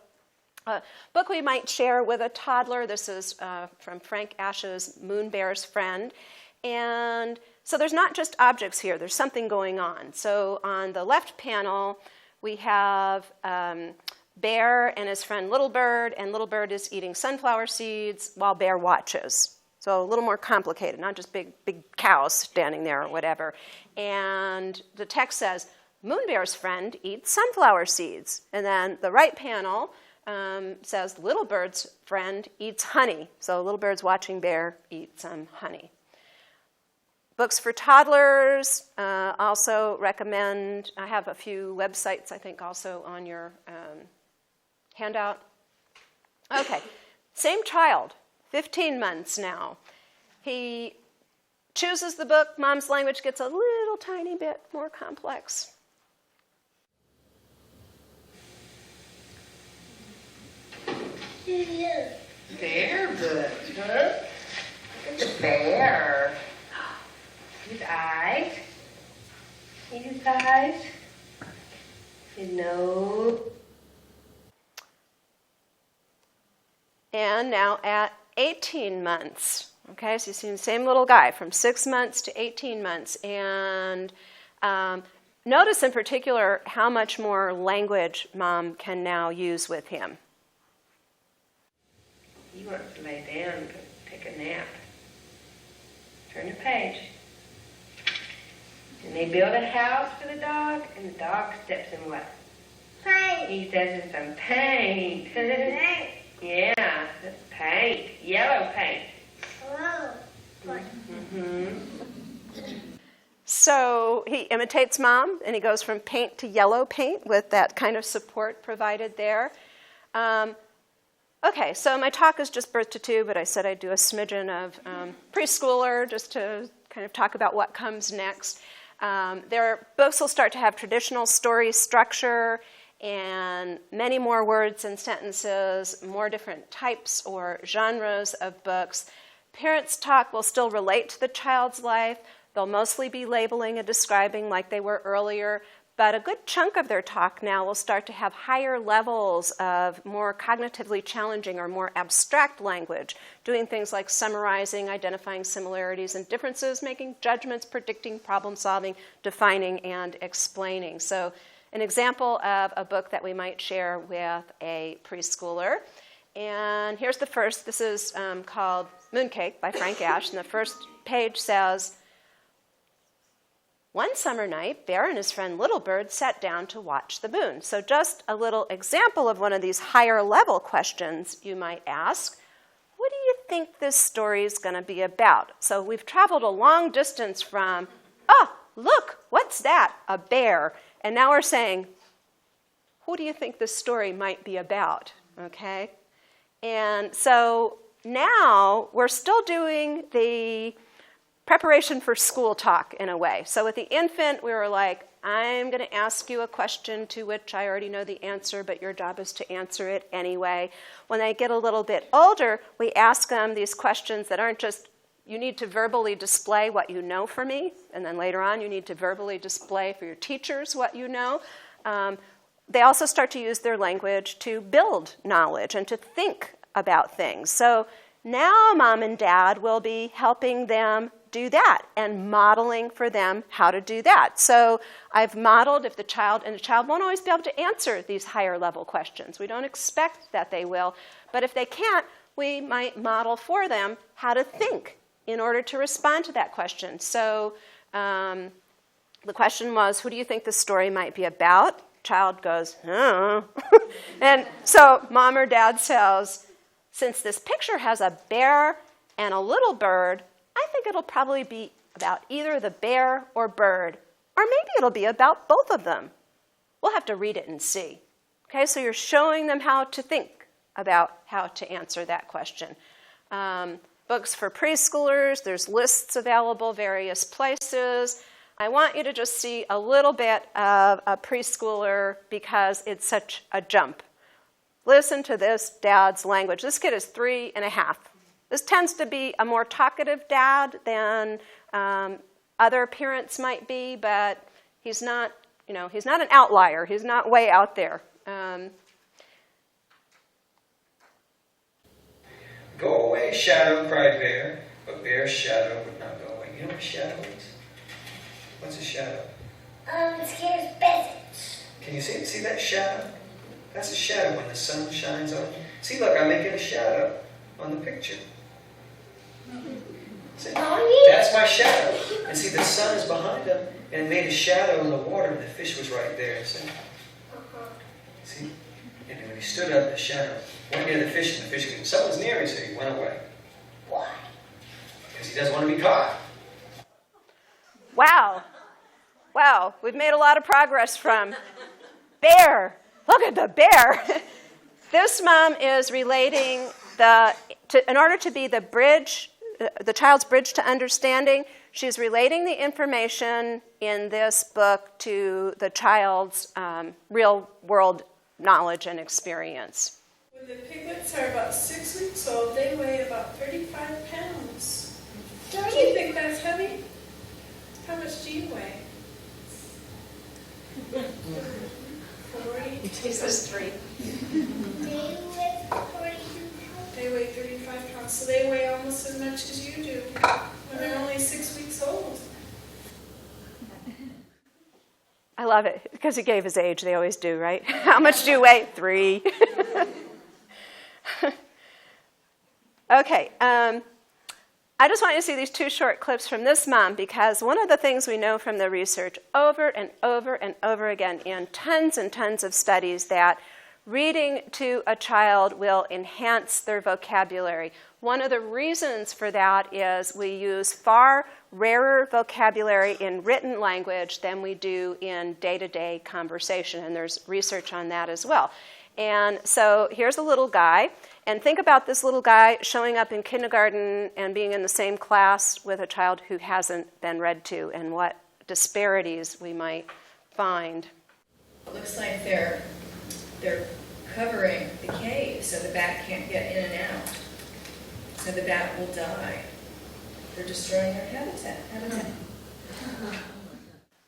C: a book we might share with a toddler. This is from Frank Ash's Moon Bear's Friend. And so there's not just objects here. There's something going on. So on the left panel, we have Bear and his friend Little Bird, and Little Bird is eating sunflower seeds while Bear watches. So a little more complicated, not just big cows standing there or whatever. And the text says, Moon Bear's friend eats sunflower seeds. And then the right panel says, Little Bird's friend eats honey. So Little Bird's watching Bear eat some honey. Books for toddlers, also recommend, I have a few websites, I think, also on your handout. Okay, same child, 15 months now. He chooses the book. Mom's language gets a little tiny bit more complex.
F: Bear books, huh? Look at the bear. His eyes. See his eyes? His nose.
C: And now at 18 months. Okay, so you see the same little guy from 6 months to 18 months. And notice in particular how much more language Mom can now use with him.
F: He wants to lay down and take a nap. Turn the page. And they build a house for the dog, and the dog steps in what?
E: Paint.
F: He says it's some paint.
E: Paint.
F: Yeah, that's paint. Yellow paint.
E: Oh.
F: Mm-hmm.
C: So he imitates Mom, and he goes from paint to yellow paint with that kind of support provided there. Okay, so my talk is just birth to two, but I said I'd do a smidgen of preschooler just to kind of talk about what comes next. Their books will start to have traditional story structure and many more words and sentences, more different types or genres of books. Parents' talk will still relate to the child's life. They'll mostly be labeling and describing like they were earlier, but a good chunk of their talk now will start to have higher levels of more cognitively challenging or more abstract language, doing things like summarizing, identifying similarities and differences, making judgments, predicting, problem solving, defining, and explaining. So an example of a book that we might share with a preschooler. And here's the first. This is called Mooncake by Frank Ash, and the first page says, "One summer night, Bear and his friend Little Bird sat down to watch the moon." So just a little example of one of these higher level questions you might ask. What do you think this story is going to be about? So we've traveled a long distance from, oh, look, what's that? A bear. And now we're saying, who do you think this story might be about? Okay? And so now we're still doing the preparation for school talk in a way. So with the infant, we were like, I'm going to ask you a question to which I already know the answer, but your job is to answer it anyway. When they get a little bit older, we ask them these questions that aren't just, you need to verbally display what you know for me, and then later on you need to verbally display for your teachers what you know. They also start to use their language to build knowledge and to think about things. So now Mom and Dad will be helping them do that and modeling for them how to do that. So I've modeled if the child won't always be able to answer these higher level questions. We don't expect that they will, but if they can't, we might model for them how to think in order to respond to that question. So the question was, who do you think the story might be about? Child goes, oh. And so Mom or Dad says, since this picture has a bear and a little bird, I think it'll probably be about either the bear or bird, or maybe it'll be about both of them. We'll have to read it and see. Okay, so you're showing them how to think about how to answer that question. Books for preschoolers, there's lists available various places. I want you to just see a little bit of a preschooler because it's such a jump. Listen to this dad's language. This kid is 3.5. This tends to be a more talkative dad than other parents might be, but he's not, he's not an outlier. He's not way out there.
G: Go away, shadow, cried Bear. But Bear's shadow would not go away. You know what a shadow is? What's a shadow?
E: It scares peasants.
G: Can you see it? See that shadow? That's a shadow when the sun shines on you. See, look, I'm making a shadow on the picture. See? That's my shadow. And see, the sun is behind him, and it made a shadow in the water, and the fish was right there. See? See? And when he stood up, the shadow went near the fish, and the fish, someone's near me, so he went away.
E: Why?
G: Because he doesn't want to be caught.
C: Wow. Wow, we've made a lot of progress from bear. Look at the bear. This mom is relating in order to be the bridge, the child's bridge to understanding, she's relating the information in this book to the child's real world knowledge and experience.
H: When the piglets are about 6 weeks old, they weigh about 35 pounds. Do you think that's heavy? How much do you weigh? 40?
B: He says 3.
H: They weigh 35 pounds, so they weigh almost as much as you do when they're only 6 weeks old.
C: I love it, because he gave his age. They always do, right? How much do you weigh? 3. Okay, I just want you to see these 2 short clips from this mom, because one of the things we know from the research over and over and over again in tons and tons of studies that reading to a child will enhance their vocabulary. One of the reasons for that is we use far rarer vocabulary in written language than we do in day-to-day conversation, and there's research on that as well. And so here's a little guy, and think about this little guy showing up in kindergarten and being in the same class with a child who hasn't been read to, and what disparities we might find.
I: It looks like they're covering the cave so the bat can't get in and out. So the bat will die. They're destroying their habitat.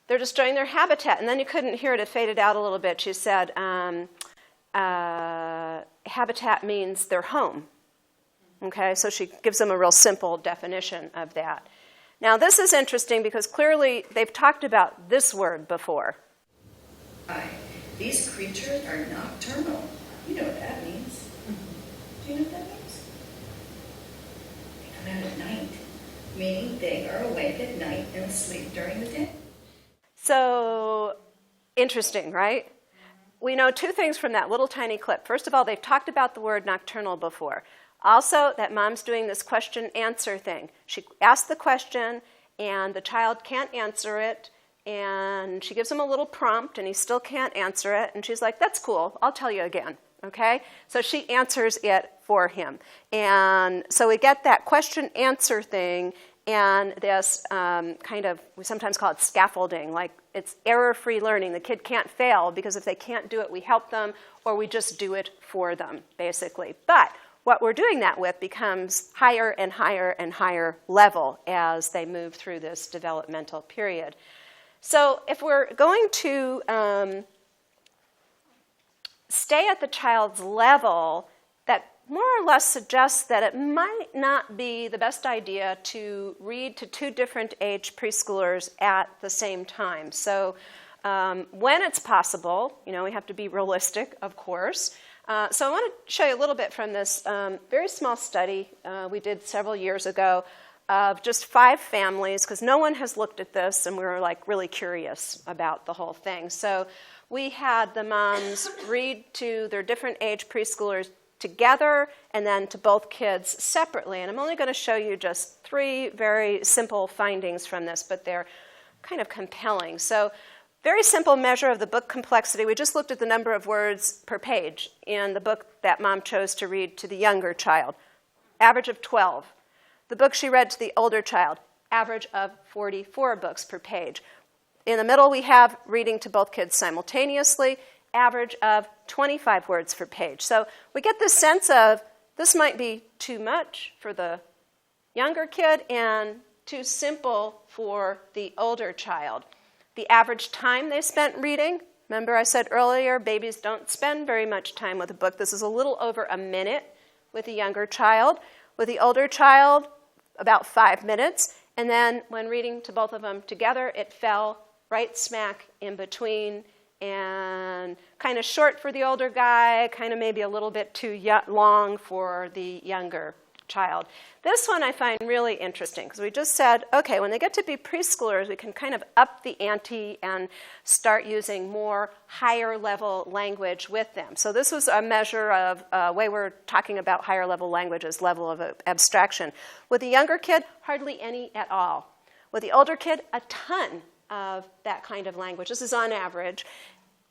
C: They're destroying their habitat. And then you couldn't hear it. It faded out a little bit. She said, habitat means their home. Okay, so she gives them a real simple definition of that. Now, this is interesting because clearly they've talked about this word before.
I: These creatures are nocturnal. You know what that means. Do you know what that means? They come out at night, meaning they are awake at night and asleep during the day.
C: So, interesting, right? We know 2 things from that little tiny clip. First of all, they've talked about the word nocturnal before. Also, that mom's doing this question-answer thing. She asks the question, and the child can't answer it, and she gives him a little prompt, and he still can't answer it, and she's like, that's cool, I'll tell you again, okay? So she answers it for him. And so we get that question-answer thing, and this kind of, we sometimes call it scaffolding, like it's error-free learning. The kid can't fail, because if they can't do it, we help them, or we just do it for them, basically. But what we're doing that with becomes higher and higher and higher level as they move through this developmental period. So if we're going to stay at the child's level, that more or less suggests that it might not be the best idea to read to 2 different age preschoolers at the same time. So when it's possible, we have to be realistic, of course. So I want to show you a little bit from this very small study we did several years ago of just 5 families, because no one has looked at this, and we were really curious about the whole thing. So we had the moms read to their different age preschoolers together and then to both kids separately. And I'm only going to show you just 3 very simple findings from this, but they're kind of compelling. So very simple measure of the book complexity. We just looked at the number of words per page in the book that mom chose to read to the younger child. Average of 12. The book she read to the older child, average of 44 books per page. In the middle, we have reading to both kids simultaneously, average of 25 words per page. So we get this sense of this might be too much for the younger kid and too simple for the older child. The average time they spent reading, remember I said earlier, babies don't spend very much time with a book. This is a little over a minute with a younger child. With the older child, about 5 minutes. And then when reading to both of them together, it fell right smack in between, and kind of short for the older guy, kind of maybe a little bit too long for the younger child. This one I find really interesting, because we just said, okay, when they get to be preschoolers, we can kind of up the ante and start using more higher level language with them. So this was a measure of way we're talking about higher level languages, level of abstraction. With the younger kid, hardly any at all. With the older kid, a ton of that kind of language. This is on average.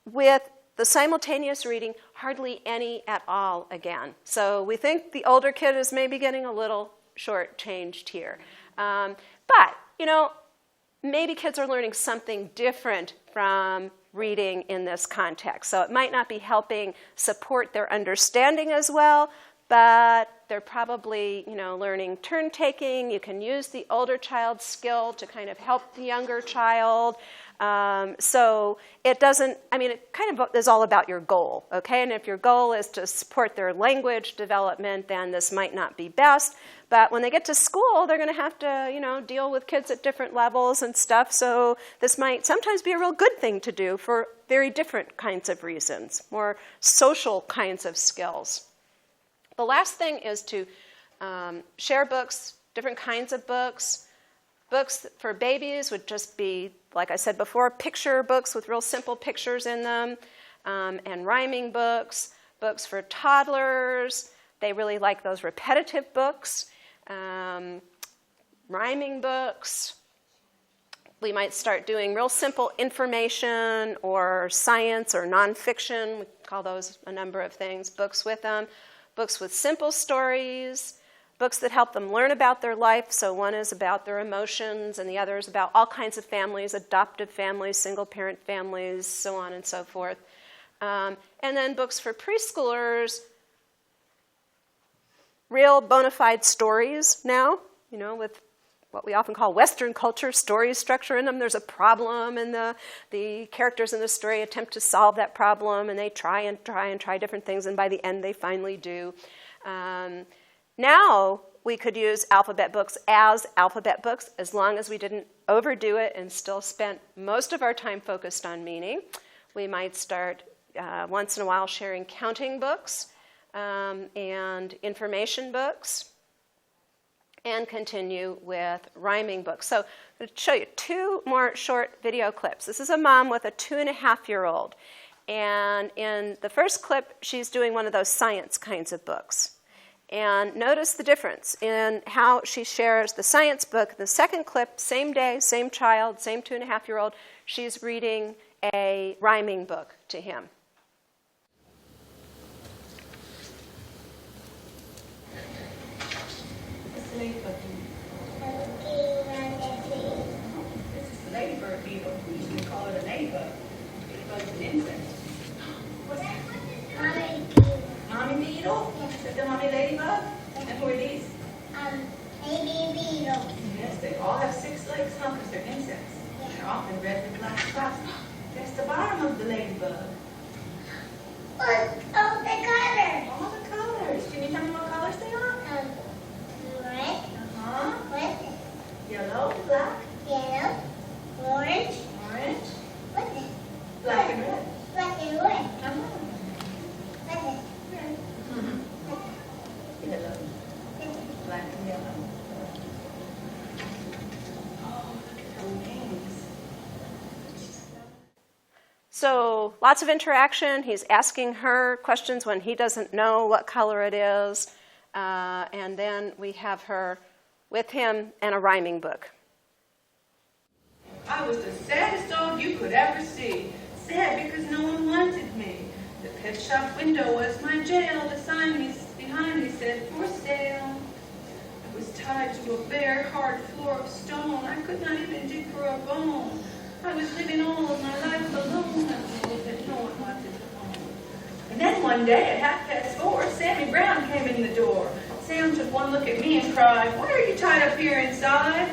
C: With the simultaneous reading, hardly any at all again. So we think the older kid is maybe getting a little short-changed here. But, maybe kids are learning something different from reading in this context. So it might not be helping support their understanding as well, but they're probably, learning turn-taking. You can use the older child's skill to kind of help the younger child. So it doesn't, it kind of is all about your goal, okay? And if your goal is to support their language development, then this might not be best. But when they get to school, they're going to have to, deal with kids at different levels and stuff. So this might sometimes be a real good thing to do for very different kinds of reasons, more social kinds of skills. The last thing is to share books, different kinds of books. Books for babies would just be, like I said before, picture books with real simple pictures in them, and rhyming books. Books for toddlers, they really like those repetitive books. Rhyming books. We might start doing real simple information or science or nonfiction. We call those a number of things. Books with them. Books with simple stories. Books that help them learn about their life. So one is about their emotions and the other is about all kinds of families, adoptive families, single-parent families, so on and so forth. And then books for preschoolers, real bona fide stories now, with what we often call Western culture story structure in them. There's a problem, and the characters in the story attempt to solve that problem, and they try different things, and by the end they finally do. Now we could use alphabet books as alphabet books as long as we didn't overdo it and still spent most of our time focused on meaning. We might start once in a while sharing counting books and information books, and continue with rhyming books. So I'm going to show you 2 more short video clips. This is a mom with a 2.5-year-old. And in the first clip, she's doing one of those science kinds of books. And notice the difference in how she shares the science book. The second clip, same day, same child, same 2.5-year-old, she's reading a rhyming book to him.
I: This is the ladybird beetle. We usually call it a ladybug. Ladybug's an insect. Mommy beetle? Is that the mommy ladybug? And who are these?
E: Baby beetle.
I: Yes, they all have 6 legs, huh? Because they're insects. They're often red with black spots. That's the bottom of the ladybug.
E: Look, all the colors.
I: All the colors. Can you tell me what colors they are?
E: Red,
I: Uh-huh.
E: with
I: Yellow, black,
E: yellow, orange,
I: orange,
E: with
I: black and red.
E: black and red.
I: Uh-huh.
E: With
I: Yellow, black and yellow. Oh, look at her wings.
C: So lots of interaction. He's asking her questions when he doesn't know what color it is. And then we have her with him and a rhyming book.
J: I was the saddest dog you could ever see. Sad because no one wanted me. The pet shop window was my jail. The sign behind me said, "For sale." I was tied to a bare, hard floor of stone. I could not even dig for a bone. I was living all of my life alone. I was told that no one wanted to own. And then one day at 4:30, Sammy Brown came in the door. Sam took one look at me and cried, "Why are you tied up here inside?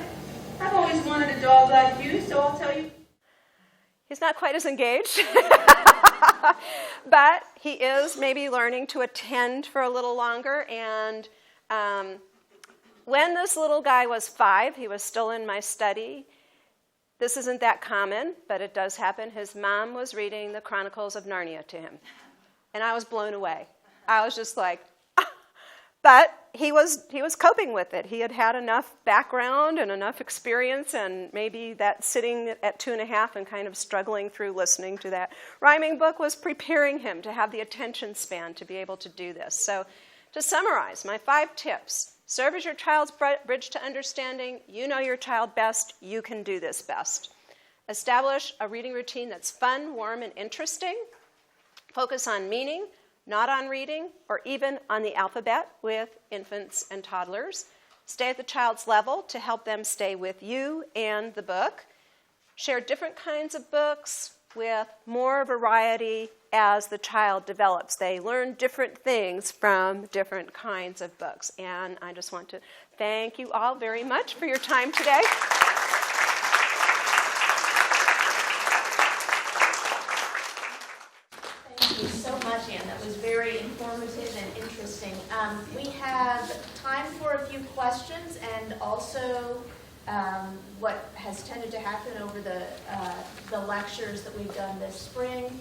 J: I've always wanted a dog like you, so I'll tell you."
C: He's not quite as engaged, but he is maybe learning to attend for a little longer. And when this little guy was 5, he was still in my study. This isn't that common, but it does happen. His mom was reading the Chronicles of Narnia to him, and I was blown away. I was just like, but he was coping with it. He had had enough background and enough experience, and maybe that sitting at 2.5 and kind of struggling through listening to that rhyming book was preparing him to have the attention span to be able to do this. So to summarize, my 5 tips. Serve as your child's bridge to understanding. You know your child best. You can do this best. Establish a reading routine that's fun, warm, and interesting. Focus on meaning, not on reading, or even on the alphabet with infants and toddlers. Stay at the child's level to help them stay with you and the book. Share different kinds of books, with more variety as the child develops. They learn different things from different kinds of books. And I just want to thank you all very much for your time today.
B: Thank you so much, Ann. That was very informative and interesting. We have time for a few questions, and also what has tended to happen over the lectures that we've done this spring.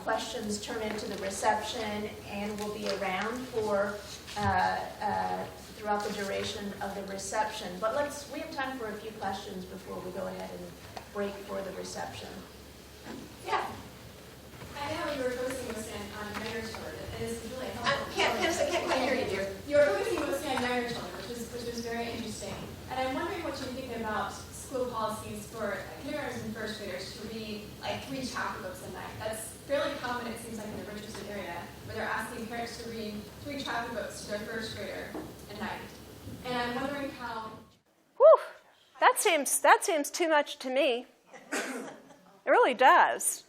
B: Questions turn into the reception and will be around for throughout the duration of the reception. But we have time for a few questions before we go ahead and break for the reception.
K: Yeah. I know you were focusing mostly on younger children, and this is really helpful.
B: I can't quite hear you, dear.
K: You were focusing mostly on younger children, which was very interesting. And I'm wondering what you think about school policies for kindergartners and first graders to read like 3 chapter books a night. That's fairly common, it seems like, in the Richardson area, where they're asking parents to read 3 chapter books to their first grader a night. And I'm wondering how.
C: Whew, that seems too much to me. It really does.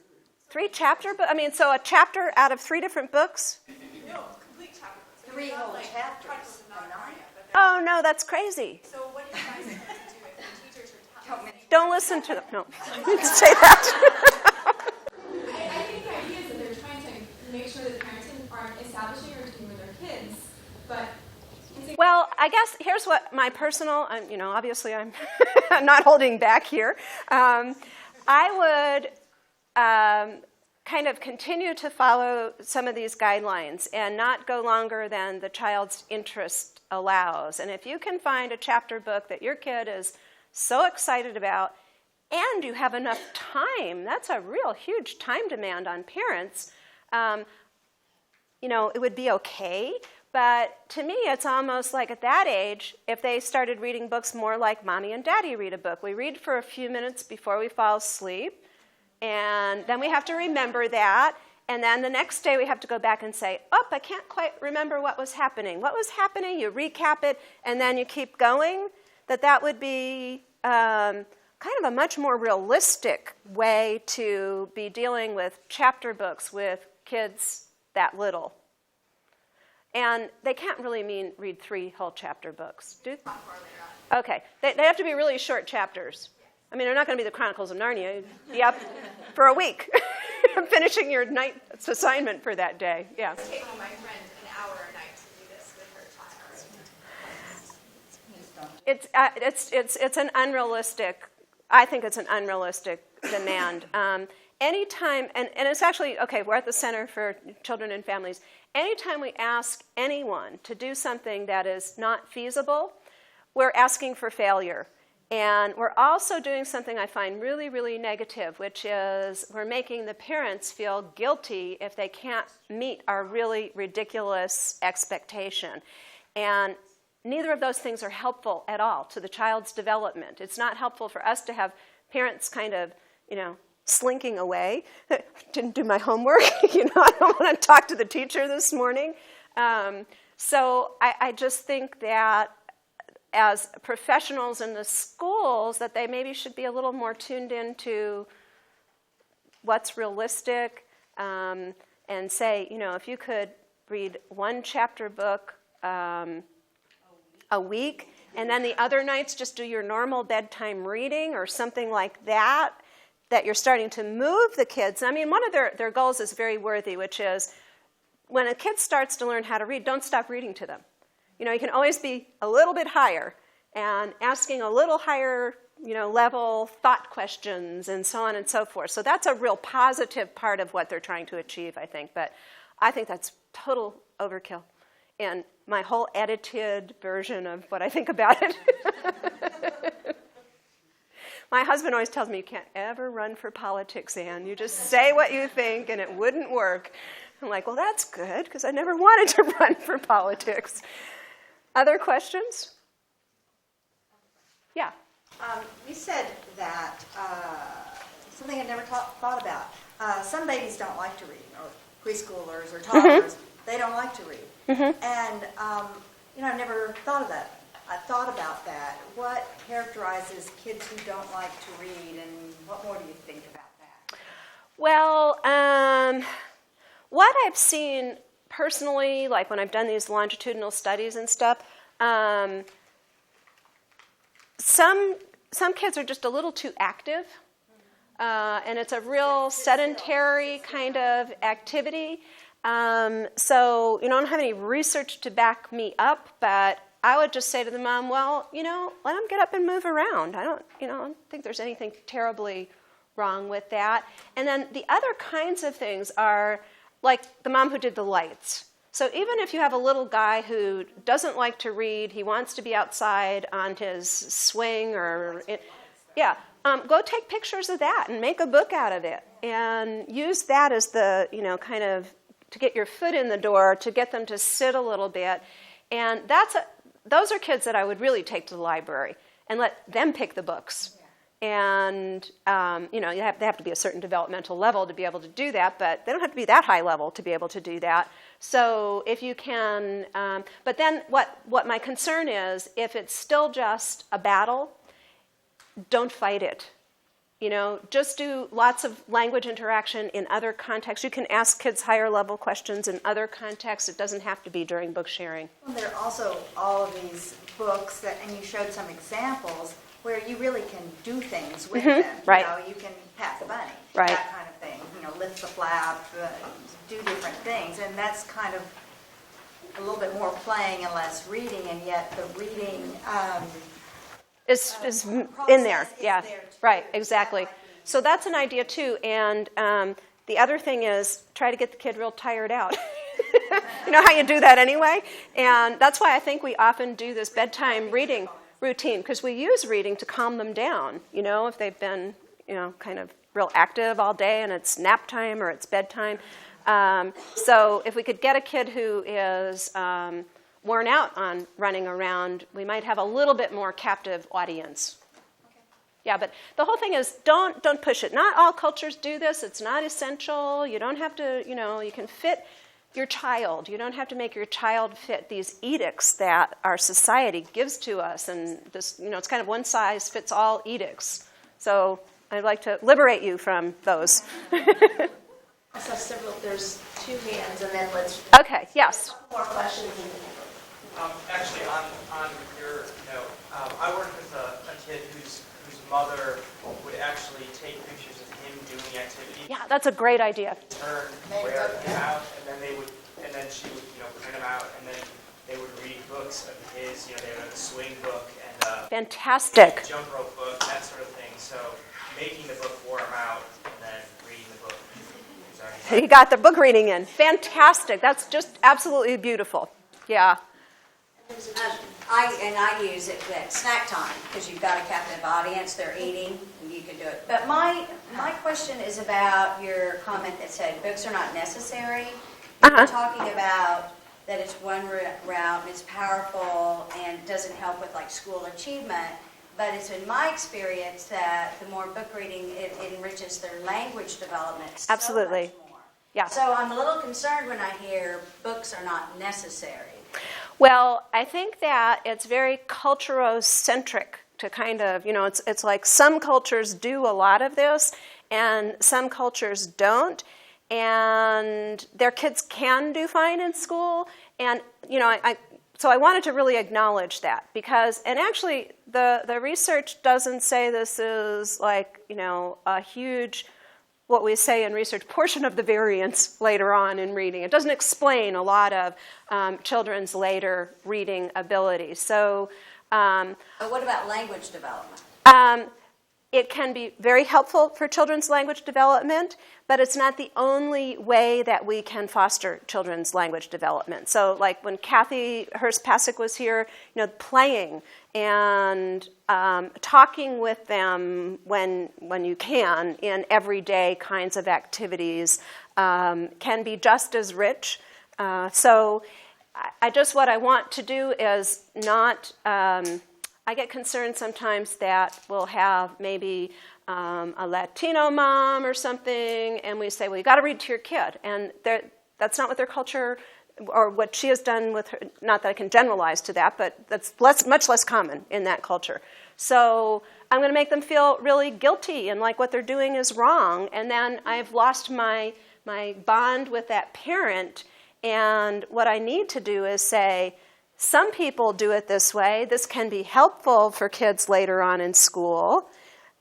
C: 3 chapter books? I mean, so a chapter out of 3 different books?
K: No, complete chapter books.
D: 3 whole chapters a night.
C: Oh, no, that's crazy.
K: So what do you guys have to do if the teachers are telling me?
C: Don't listen to them. No, say that.
K: I think the idea is that they're trying to make sure that parents aren't establishing a routine with their kids, but.
C: Well, I guess here's what my personal, obviously I'm not holding back here. I would kind of continue to follow some of these guidelines and not go longer than the child's interest allows. And if you can find a chapter book that your kid is so excited about and you have enough time, that's a real huge time demand on parents, it would be okay. But to me, it's almost like at that age, if they started reading books more like Mommy and Daddy read a book. We read for a few minutes before we fall asleep, and then we have to remember that. And then the next day we have to go back and say, I can't quite remember what was happening. What was happening? You recap it, and then you keep going. That would be kind of a much more realistic way to be dealing with chapter books with kids that little. And they can't really read 3 whole chapter books, do they? Okay. They have to be really short chapters. I mean, they're not going to be the Chronicles of Narnia. You'd be up for a week finishing your night's assignment for that day. Yeah.
K: It's taking my friend an hour a night to do this with her child.
C: It's an unrealistic, I think it's an unrealistic demand. Anytime, and it's actually, we're at the Center for Children and Families. Anytime we ask anyone to do something that is not feasible, we're asking for failure. And we're also doing something I find really, really negative, which is we're making the parents feel guilty if they can't meet our really ridiculous expectation. And neither of those things are helpful at all to the child's development. It's not helpful for us to have parents kind of, slinking away. Didn't do my homework. I don't want to talk to the teacher this morning. So I just think that as professionals in the schools, that they maybe should be a little more tuned into what's realistic, and say, if you could read 1 chapter book a week, and then the other nights just do your normal bedtime reading or something like that you're starting to move the kids. I mean, one of their goals is very worthy, which is when a kid starts to learn how to read, don't stop reading to them. You can always be a little bit higher and asking a little higher, level thought questions and so on and so forth. So that's a real positive part of what they're trying to achieve, I think. But I think that's total overkill in my whole edited version of what I think about it. My husband always tells me, you can't ever run for politics, Ann. You just say what you think, and it wouldn't work. I'm like, well, that's good, because I never wanted to run for politics. Other questions? Yeah.
D: You said that something I never thought about. Some babies don't like to read, or preschoolers or toddlers. They don't like to read. And, I've never thought of that. I thought about that. What characterizes kids who don't like to read, and what more do you think about that?
C: Well, what I've seen personally, like when I've done these longitudinal studies and stuff, some kids are just a little too active, and it's a real sedentary kind of activity. So, I don't have any research to back me up, but I would just say to the mom, well, let them get up and move around. I don't think there's anything terribly wrong with that. And then the other kinds of things are like the mom who did the lights. So even if you have a little guy who doesn't like to read, he wants to be outside on his swing go take pictures of that and make a book out of it and use that as the, kind of to get your foot in the door, to get them to sit a little bit. And those are kids that I would really take to the library and let them pick the books. And, they have to be a certain developmental level to be able to do that, but they don't have to be that high level to be able to do that. So if you can, but then what my concern is, if it's still just a battle, don't fight it. Just do lots of language interaction in other contexts. You can ask kids higher level questions in other contexts. It doesn't have to be during book sharing.
D: Well, there are also all of these books and you showed some examples where you really can do things with them.
C: Right.
D: You can pat the bunny,
C: right.
D: That kind of thing. Lift the flap, do different things, and that's kind of a little bit more playing and less reading, and yet the reading
C: is in there. Yeah, there right, exactly. So that's an idea too. And the other thing is try to get the kid real tired out. You know how you do that anyway? And that's why I think we often do this bedtime reading routine, because we use reading to calm them down, if they've been, kind of real active all day and it's nap time or it's bedtime. So if we could get a kid who is worn out on running around, we might have a little bit more captive audience. Okay. Yeah, but the whole thing is don't push it. Not all cultures do this. It's not essential. You don't have to, you can fit your child. You don't have to make your child fit these edicts that our society gives to us. And this, it's kind of one size fits all edicts. So I'd like to liberate you from those.
B: I saw several, there's 2 hands, and then let's...
C: Okay, yes.
B: More questions.
L: Actually, on your note, I worked with a kid whose mother would actually take pictures of him doing the activity.
C: Yeah, that's a great idea.
L: Turn, wear them out, and then she would, print them out, and then they would read books of his. They would have a swing book and
C: fantastic
L: jump rope book, that sort of thing. So making the book for him out, and then reading the book.
C: You got the book reading in. Fantastic. That's just absolutely beautiful. Yeah.
M: I use it at snack time because you've got a captive audience, they're eating, and you can do it. But my question is about your comment that said books are not necessary. You're talking about that it's one route and it's powerful and doesn't help with like school achievement. But it's in my experience that the more book reading, it enriches their language development
C: Absolutely.
M: so much more.
C: Yeah.
M: So I'm a little concerned when I hear books are not necessary.
C: Well, I think that it's very culturocentric to kind of, it's like some cultures do a lot of this and some cultures don't. And their kids can do fine in school. And, so I wanted to really acknowledge that because, and actually the research doesn't say this is like, a huge, what we say in research, portion of the variance later on in reading. It doesn't explain a lot of children's later reading abilities. So,
M: but what about language development?
C: It can be very helpful for children's language development, but it's not the only way that we can foster children's language development. So like when Kathy Hurst-Pasek was here, playing and talking with them when you can in everyday kinds of activities can be just as rich. So what I want to do is not... I get concerned sometimes that we'll have maybe a Latino mom or something, and we say, well, you got to read to your kid. And that's not what their culture or what she has done with her. Not that I can generalize to that, but that's much less common in that culture. So I'm going to make them feel really guilty and like what they're doing is wrong. And then I've lost my bond with that parent. And what I need to do is say, some people do it this way. This can be helpful for kids later on in school.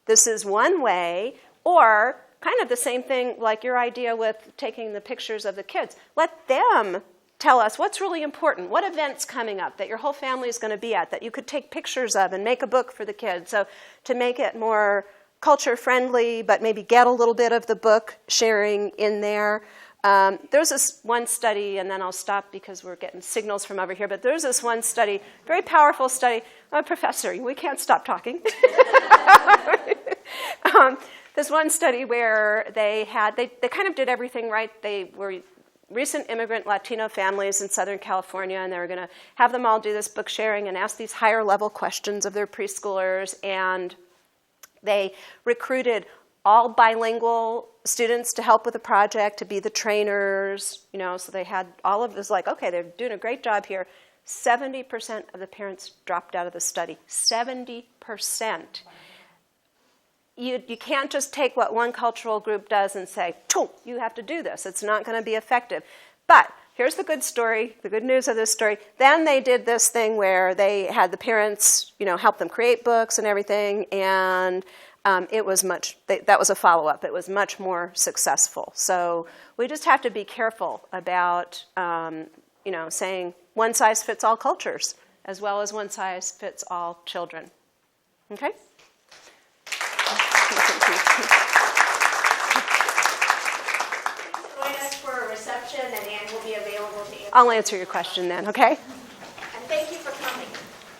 C: This is one way. Or kind of the same thing like your idea with taking the pictures of the kids. Let them tell us what's really important, what event's coming up that your whole family is going to be at that you could take pictures of and make a book for the kids. So to make it more culture friendly, but maybe get a little bit of the book sharing in there. There's this one study, and then I'll stop because we're getting signals from over here, but there's this one study, very powerful study. Professor, we can't stop talking. This one study where they kind of did everything right. They were recent immigrant Latino families in Southern California, and they were going to have them all do this book sharing and ask these higher level questions of their preschoolers. And they recruited all bilingual students to help with the project, to be the trainers, so they had all of this like, okay, they're doing a great job here. 70% of the parents dropped out of the study. 70%. You can't just take what one cultural group does and say, you have to do this. It's not going to be effective. But here's the good story, the good news of this story. Then they did this thing where they had the parents, help them create books and everything, and it was that was a follow-up. It was much more successful. So we just have to be careful about, saying one size fits all cultures as well as one size fits all children. Okay?
B: Join us for a reception, and Anne will be available to answer.
C: I'll answer your question then, okay?